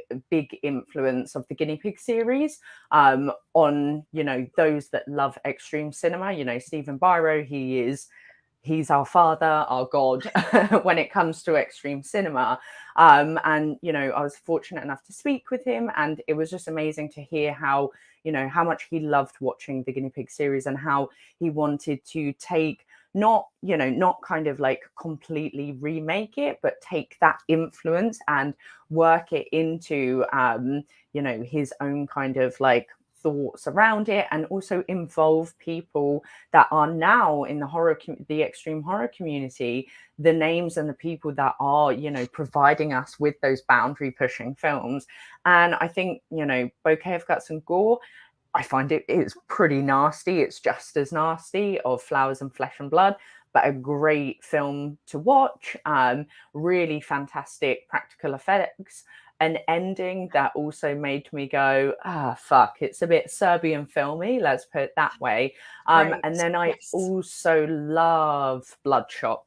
influence of the Guinea Pig series on, you know, those that love extreme cinema. You know, Stephen Biro, he's our father, our god when it comes to extreme cinema. And, you know, I was fortunate enough to speak with him, and it was just amazing to hear how, you know, how much he loved watching the Guinea Pig series, and how he wanted to take not kind of like completely remake it, but take that influence and work it into, you know, his own kind of like thoughts around it, and also involve people that are now in the extreme horror community, the names and the people that are, you know, providing us with those boundary pushing films. And I think, you know, Bouquet of Guts and Gore, I find it is pretty nasty. It's just as nasty of Flowers and Flesh and Blood, but a great film to watch. Really fantastic practical effects. An ending that also made me go, fuck, it's a bit Serbian filmy, let's put it that way. And then I also love Bloodshock.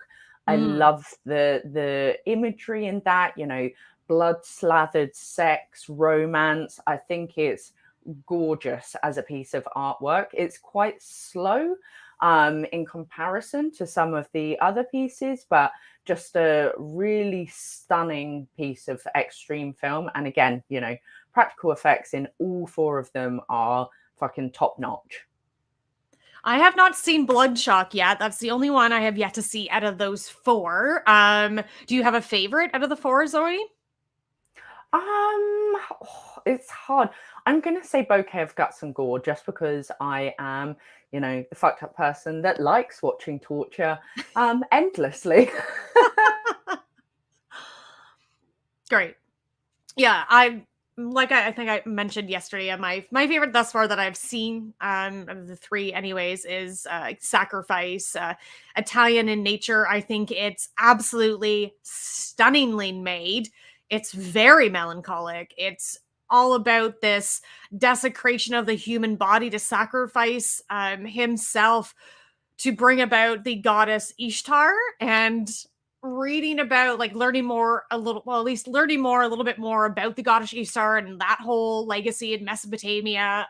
I love the imagery in that, you know, blood slathered sex, romance. I think it's gorgeous as a piece of artwork. It's quite slow in comparison to some of the other pieces, but just a really stunning piece of extreme film. And again, you know, practical effects in all 4 of them are fucking top notch. I have not seen Bloodshot yet. That's the only one I have yet to see out of those 4. Do you have a favorite out of the 4, Zoe? It's hard. I'm gonna say Bouquet of Guts and Gore just because I am, the fucked up person that likes watching torture endlessly. Great. Yeah, I think I mentioned yesterday, my favorite thus far that I've seen, of the 3 anyways, is Sacrifice, Italian in nature. I think it's absolutely stunningly made. It's very melancholic. It's all about this desecration of the human body to sacrifice himself to bring about the goddess Ishtar, and reading about learning more a little bit more about the goddess Ishtar and that whole legacy in Mesopotamia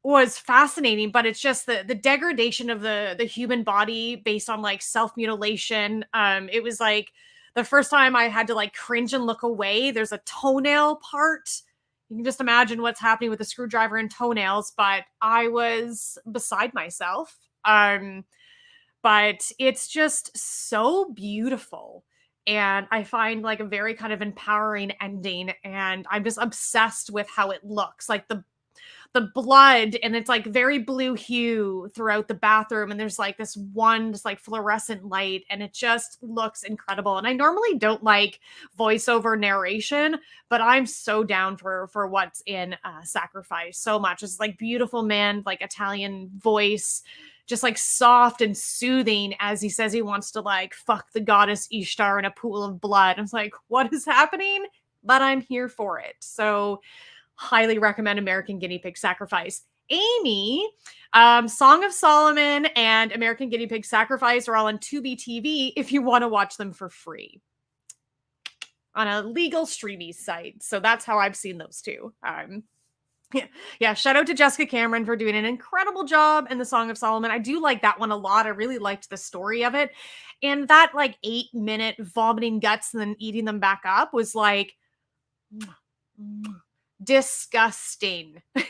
was fascinating. But it's just the degradation of the human body based on self-mutilation. It was the first time I had to cringe and look away. There's a toenail part. You can just imagine what's happening with the screwdriver and toenails, but I was beside myself. But it's just so beautiful. And I find a very kind of empowering ending. And I'm just obsessed with how it looks. The blood, and it's very blue hue throughout the bathroom. And there's this one just fluorescent light, and it just looks incredible. And I normally don't like voiceover narration, but I'm so down for what's in Sacrifice so much. It's beautiful man, Italian voice, just soft and soothing as he says he wants to fuck the goddess Ishtar in a pool of blood. I'm what is happening? But I'm here for it. So highly recommend American Guinea Pig Sacrifice. Amy, Song of Solomon and American Guinea Pig Sacrifice are all on Tubi TV if you want to watch them for free on a legal streaming site. So that's how I've seen those 2. Yeah, shout out to Jessica Cameron for doing an incredible job in the Song of Solomon. I do like that one a lot. I really liked the story of it. And that 8-minute vomiting guts and then eating them back up was disgusting. But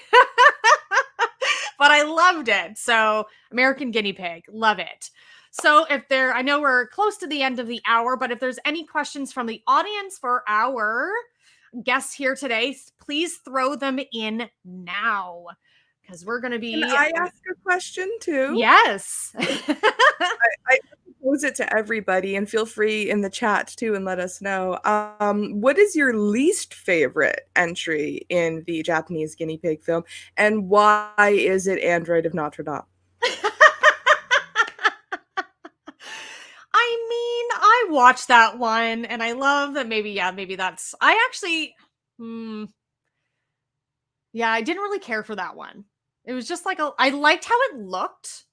I loved it. So American Guinea Pig, love it. So I know we're close to the end of the hour, but if there's any questions from the audience for our guests here today, please throw them in now, because we're going to be... Can I ask a question too? Yes. I pose it to everybody, and feel free in the chat too, and let us know. What is your least favorite entry in the Japanese Guinea Pig film, and why is it Android of Notre Dame? I mean, I watched that one, and I love that maybe that's... I actually... yeah, I didn't really care for that one. It was just I liked how it looked,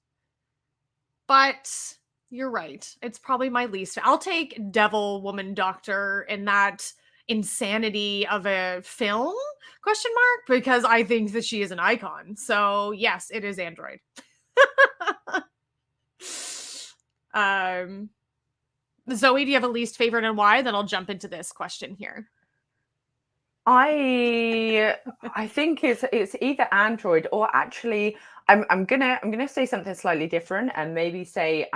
but you're right. It's probably my least. I'll take Devil Woman Doctor in that insanity of a film, ? Because I think that she is an icon. So yes, it is Android. Zoe, do you have a least favorite and why? Then I'll jump into this question here. I think it's either Android or actually I'm gonna say something slightly different and maybe say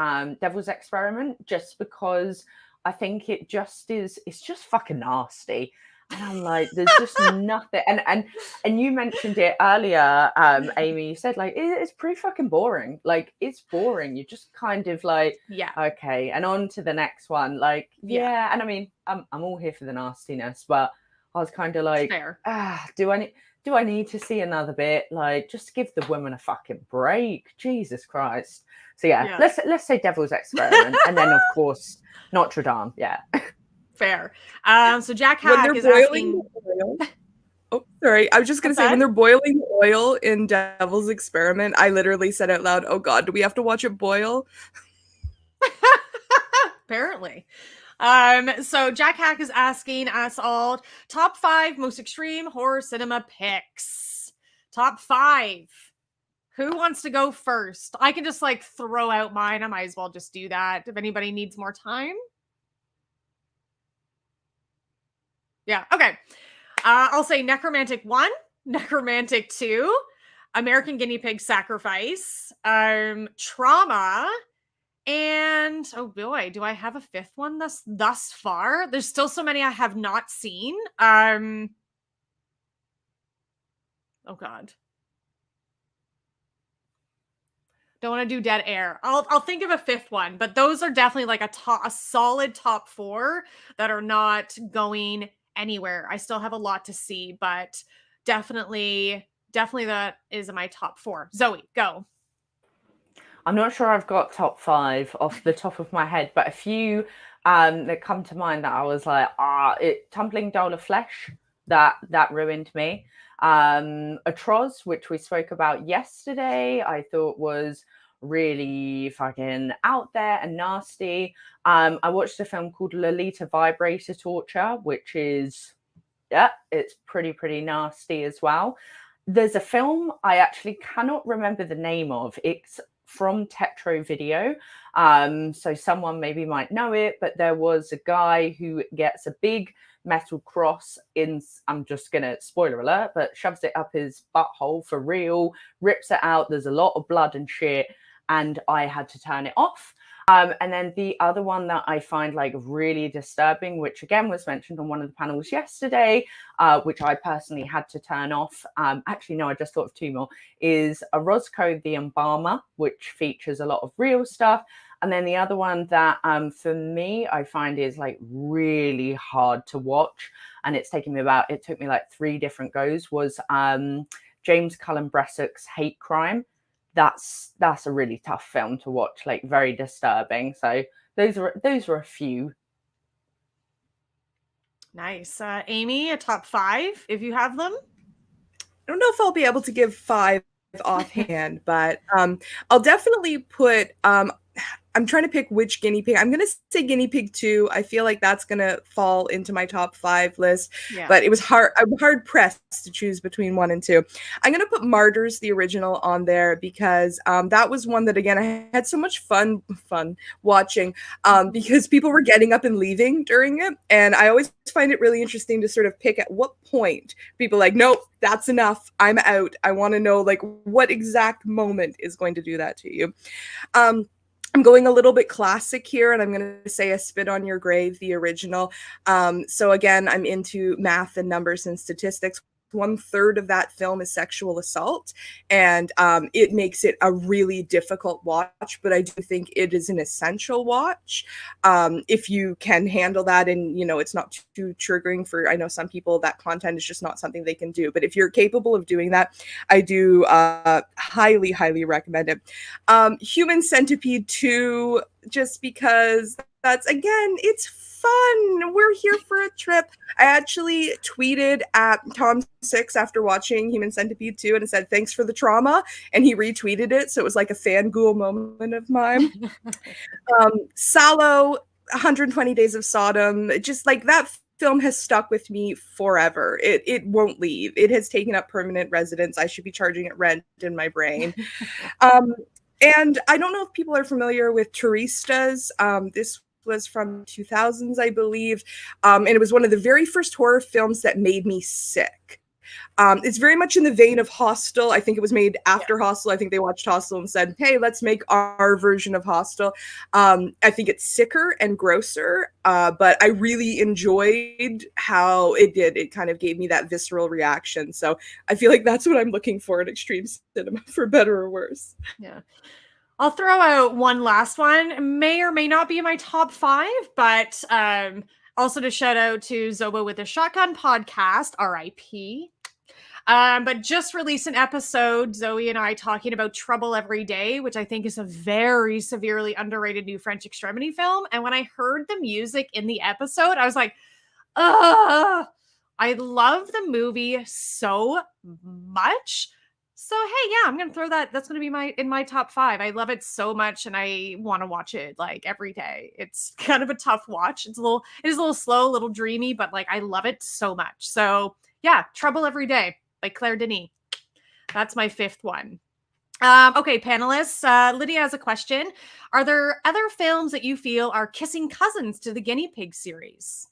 Devil's Experiment, just because I think it's just fucking nasty. And I'm there's just nothing. And you mentioned it earlier, Amy. You said it's pretty fucking boring. It's boring. You're just kind of yeah, okay, and on to the next one. Yeah. And I mean, I'm all here for the nastiness, but I was kind of fair. Do I need to see another bit? Just give the woman a fucking break. Jesus Christ. So yeah. Let's say Devil's Experiment, and then of course Notre Dame. Yeah. Fair. So Jack Hack is asking... oil, oh, sorry. I was just going to say, when they're boiling oil in Devil's Experiment, I literally said out loud, oh God, do we have to watch it boil? Apparently. So Jack Hack is asking us all top 5 most extreme horror cinema picks. Top 5. Who wants to go first? I can just throw out mine. I might as well just do that if anybody needs more time. Yeah, okay. I'll say Necromantic 1, Necromantic 2, American Guinea Pig Sacrifice, Trauma, and oh boy, do I have a fifth one thus far? There's still so many I have not seen. Oh God. Don't want to do Dead Air. I'll think of a fifth one, but those are definitely like a solid top 4 that are not going anywhere. I still have a lot to see, but definitely that is in my top 4. Zoe, go. I'm not sure I've got top 5 off the top of my head, but a few that come to mind that I was like, Tumbling Doll of Flesh, that ruined me. Atroz, which we spoke about yesterday, I thought was really fucking out there and nasty. I watched a film called Lolita Vibrator Torture, which is, it's pretty nasty as well. There's a film I actually cannot remember the name of. It's from Tetro Video. So someone maybe might know it, but there was a guy who gets a big metal cross in, I'm just gonna spoiler alert, but shoves it up his butthole for real, rips it out. There's a lot of blood and shit, and I had to turn it off. And then the other one that I find like really disturbing, which again was mentioned on one of the panels yesterday, which I personally had to turn off. Actually, no, I just thought of 2 more, is a Roscoe the Embalmer, which features a lot of real stuff. And then the other one that for me, I find is like really hard to watch. And it took me like 3 different goes, was James Cullen Bressock's Hate Crime. That's a really tough film to watch, like very disturbing. So those were a few. Nice. Amy, a top 5 if you have them. I don't know if I'll be able to give 5 offhand, but I'll definitely put I'm trying to pick which guinea pig. I'm going to say Guinea Pig 2. I feel like that's going to fall into my top 5 list. Yeah. But it was hard. I'm hard pressed to choose between 1 and 2. I'm going to put Martyrs, the original, on there because that was one that, again, I had so much fun watching because people were getting up and leaving during it. And I always find it really interesting to sort of pick at what point people are like, nope, that's enough. I'm out. I want to know like what exact moment is going to do that to you. I'm going a little bit classic here, and I'm going to say A Spit on Your Grave, the original. So again, I'm into math and numbers and statistics. 1/3 of that film is sexual assault, and it makes it a really difficult watch, but I do think it is an essential watch if you can handle that, and it's not too triggering for, I know some people that content is just not something they can do, but if you're capable of doing that, I do highly recommend it. Human Centipede 2, just because that's, again, it's fun. We're here for a trip. I actually tweeted at Tom Six after watching Human Centipede 2 and said, thanks for the trauma. And he retweeted it. So it was like a fangirl moment of mine. Sallow, 120 Days of Sodom, just like that film has stuck with me forever. It won't leave. It has taken up permanent residence. I should be charging it rent in my brain. And I don't know if people are familiar with Turistas. This was from 2000s, I believe. And it was one of the very first horror films that made me sick. It's very much in the vein of Hostel. I think it was made after Hostel. I think they watched Hostel and said, hey, let's make our version of Hostel. I think it's sicker and grosser, but I really enjoyed how it did. It kind of gave me that visceral reaction. So I feel like that's what I'm looking for in extreme cinema, for better or worse. Yeah. I'll throw out one last one. May or may not be in my top 5, but also to shout out to Zoba with the Shotgun podcast, RIP. But just released an episode, Zoe and I talking about Trouble Every Day, which I think is a very severely underrated new French extremity film. And when I heard the music in the episode, I was like, ugh, I love the movie so much. So, hey, yeah, I'm going to throw that. That's going to be in my top 5. I love it so much, and I want to watch it like every day. It's kind of a tough watch. It is a little slow, a little dreamy, but like I love it so much. So, yeah, Trouble Every Day by Claire Denis. That's my 5th one. Okay, panelists. Lydia has a question. Are there other films that you feel are kissing cousins to the Guinea Pig series?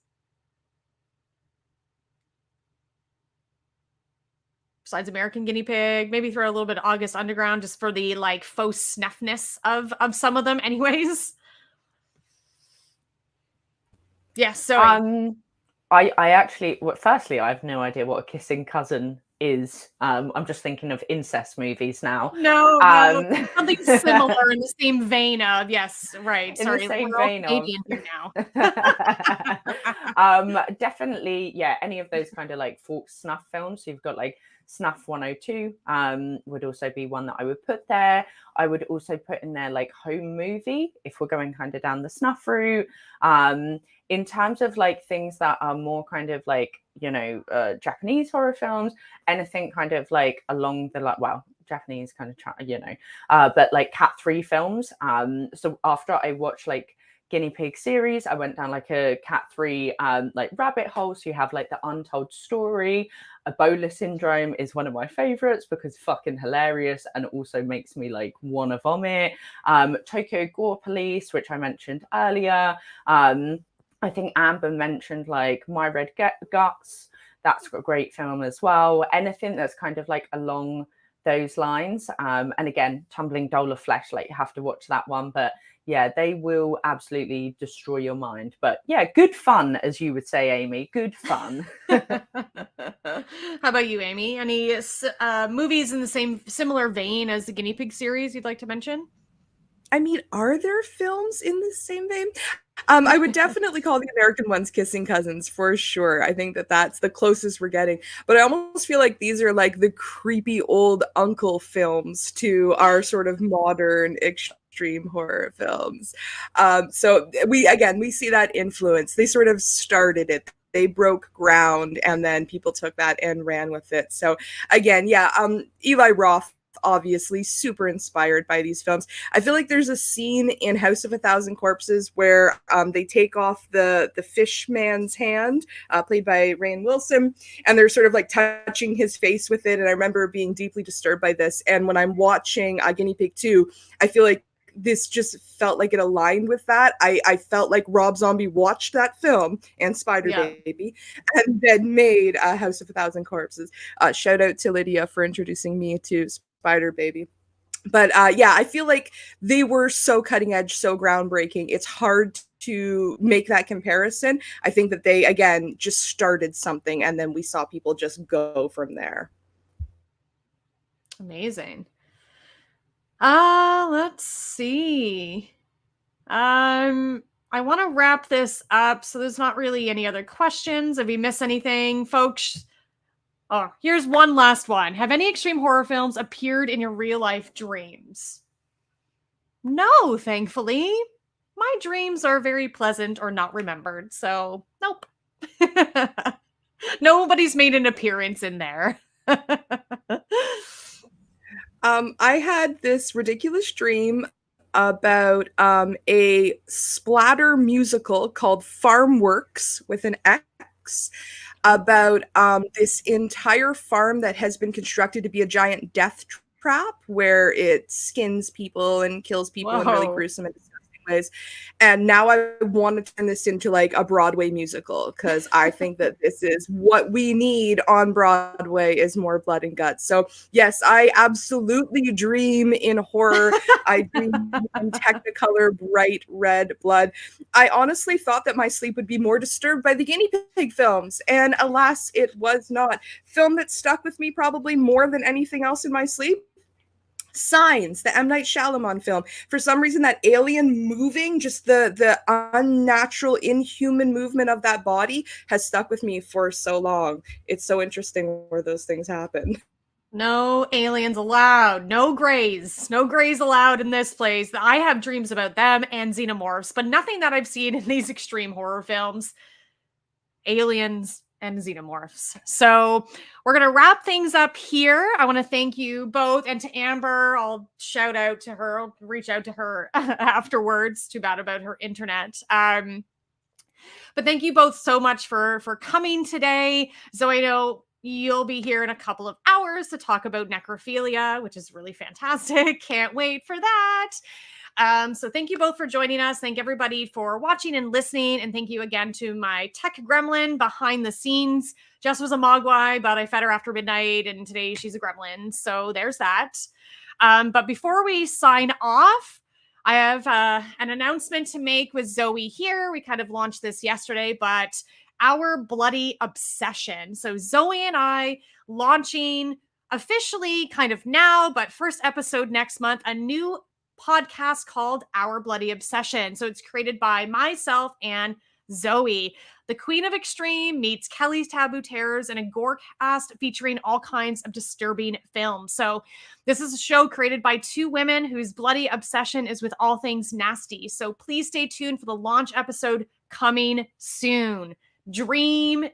besides American Guinea Pig. Maybe throw a little bit of August Underground just for the like faux snuffness of some of them anyways. Yes, so I actually, well, firstly, I have no idea what a kissing cousin is. I'm just thinking of incest movies now. no, something similar in the same vein of, yes, right. In Sorry, the same we're all vein of Canadian here now. Definitely, yeah, any of those kind of like folk snuff films. You've got like Snuff 102 would also be one that I would put there. I would also put in there like home movie if we're going kind of down the snuff route. In terms of like things that are more kind of like, you know, Japanese horror films, anything kind of like along the like, well, Japanese kind of, you know, but like Cat 3 films. So after I watched like Guinea Pig series, I went down like a Cat 3 like rabbit hole. So you have like the untold story. Ebola syndrome is one of my favorites because fucking hilarious and also makes me like want to vomit. Tokyo Gore Police, which I mentioned earlier. I think Amber mentioned like My Red Guts. That's a great film as well. Anything that's kind of like along those lines. And again, Tumbling Doll of Flesh, like you have to watch that one. But yeah, they will absolutely destroy your mind. But yeah, good fun, as you would say, Amy. Good fun. How about you, Amy? Any movies in the similar vein as the Guinea Pig series you'd like to mention? I mean, are there films in the same vein? I would definitely call the American ones kissing cousins for sure. I think that that's the closest we're getting. But I almost feel like these are like the creepy old uncle films to our sort of modern extreme horror films. So we see that influence. They sort of started it. They broke ground and then people took that and ran with it. So again, yeah, Eli Roth, obviously super inspired by these films. I feel like there's a scene in House of a Thousand Corpses where they take off the fish man's hand, played by Rainn Wilson, and they're sort of like touching his face with it. And I remember being deeply disturbed by this. And when I'm watching Guinea Pig 2, I feel like this just felt like it aligned with that. I felt like Rob Zombie watched that film and Spider Baby and then made House of a Thousand Corpses. Shout out to Lydia for introducing me to Spider Baby. But yeah, I feel like they were so cutting edge, so groundbreaking. It's hard to make that comparison. I think that they, again, just started something and then we saw people just go from there. Amazing. Let's see. I want to wrap this up, so there's not really any other questions. If we miss anything, folks. Oh, here's one last one. Have any extreme horror films appeared in your real life dreams? No, thankfully. My dreams are very pleasant or not remembered, so nope. Nobody's made an appearance in there. I had this ridiculous dream about a splatter musical called Farmworks with an X, about this entire farm that has been constructed to be a giant death trap where it skins people and kills people in really gruesome and disgusting ways. And now I want to turn this into like a Broadway musical because I think that this is what we need on Broadway is more blood and guts. So yes, I absolutely dream in horror. I dream in Technicolor bright red blood. I honestly thought that my sleep would be more disturbed by the Guinea Pig films, and alas, it was not. Film that stuck with me probably more than anything else in my sleep, Signs, the M. Night Shyamalan film. For some reason, that alien moving, just the unnatural, inhuman movement of that body has stuck with me for so long. It's so interesting where those things happen. No aliens allowed. No grays. No grays allowed in this place. I have dreams about them and xenomorphs, but nothing that I've seen in these extreme horror films. Aliens and xenomorphs. So we're going to wrap things up here. I want to thank you both, and to Amber, I'll shout out to her. I'll reach out to her afterwards. Too bad about her internet. But thank you both so much for coming today. Zoe, I know you'll be here in a couple of hours to talk about necrophilia, which is really fantastic. Can't wait for that. So thank you both for joining us. Thank everybody for watching and listening. And thank you again to my tech gremlin behind the scenes. Jess was a mogwai, but I fed her after midnight, and today she's a gremlin. So there's that. But before we sign off, I have an announcement to make with Zoe here. We kind of launched this yesterday, but our bloody obsession. So Zoe and I launching officially kind of now, but first episode next month, a new podcast called Our Bloody Obsession. So it's created by myself and Zoe. The Queen of Extreme meets Kelly's Taboo Terrors in a gore cast featuring all kinds of disturbing films. So this is a show created by two women whose bloody obsession is with all things nasty. So please stay tuned for the launch episode coming soon. The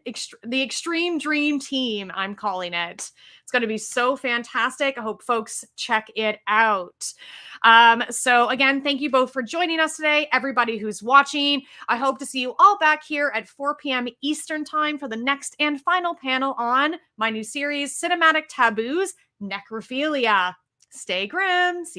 Extreme Dream Team, I'm calling it. It's going to be so fantastic. I hope folks check it out. So again, thank you both for joining us today. Everybody who's watching, I hope to see you all back here at 4 p.m. Eastern time for the next and final panel on my new series, Cinematic Taboos, Necrophilia. Stay grim. See you.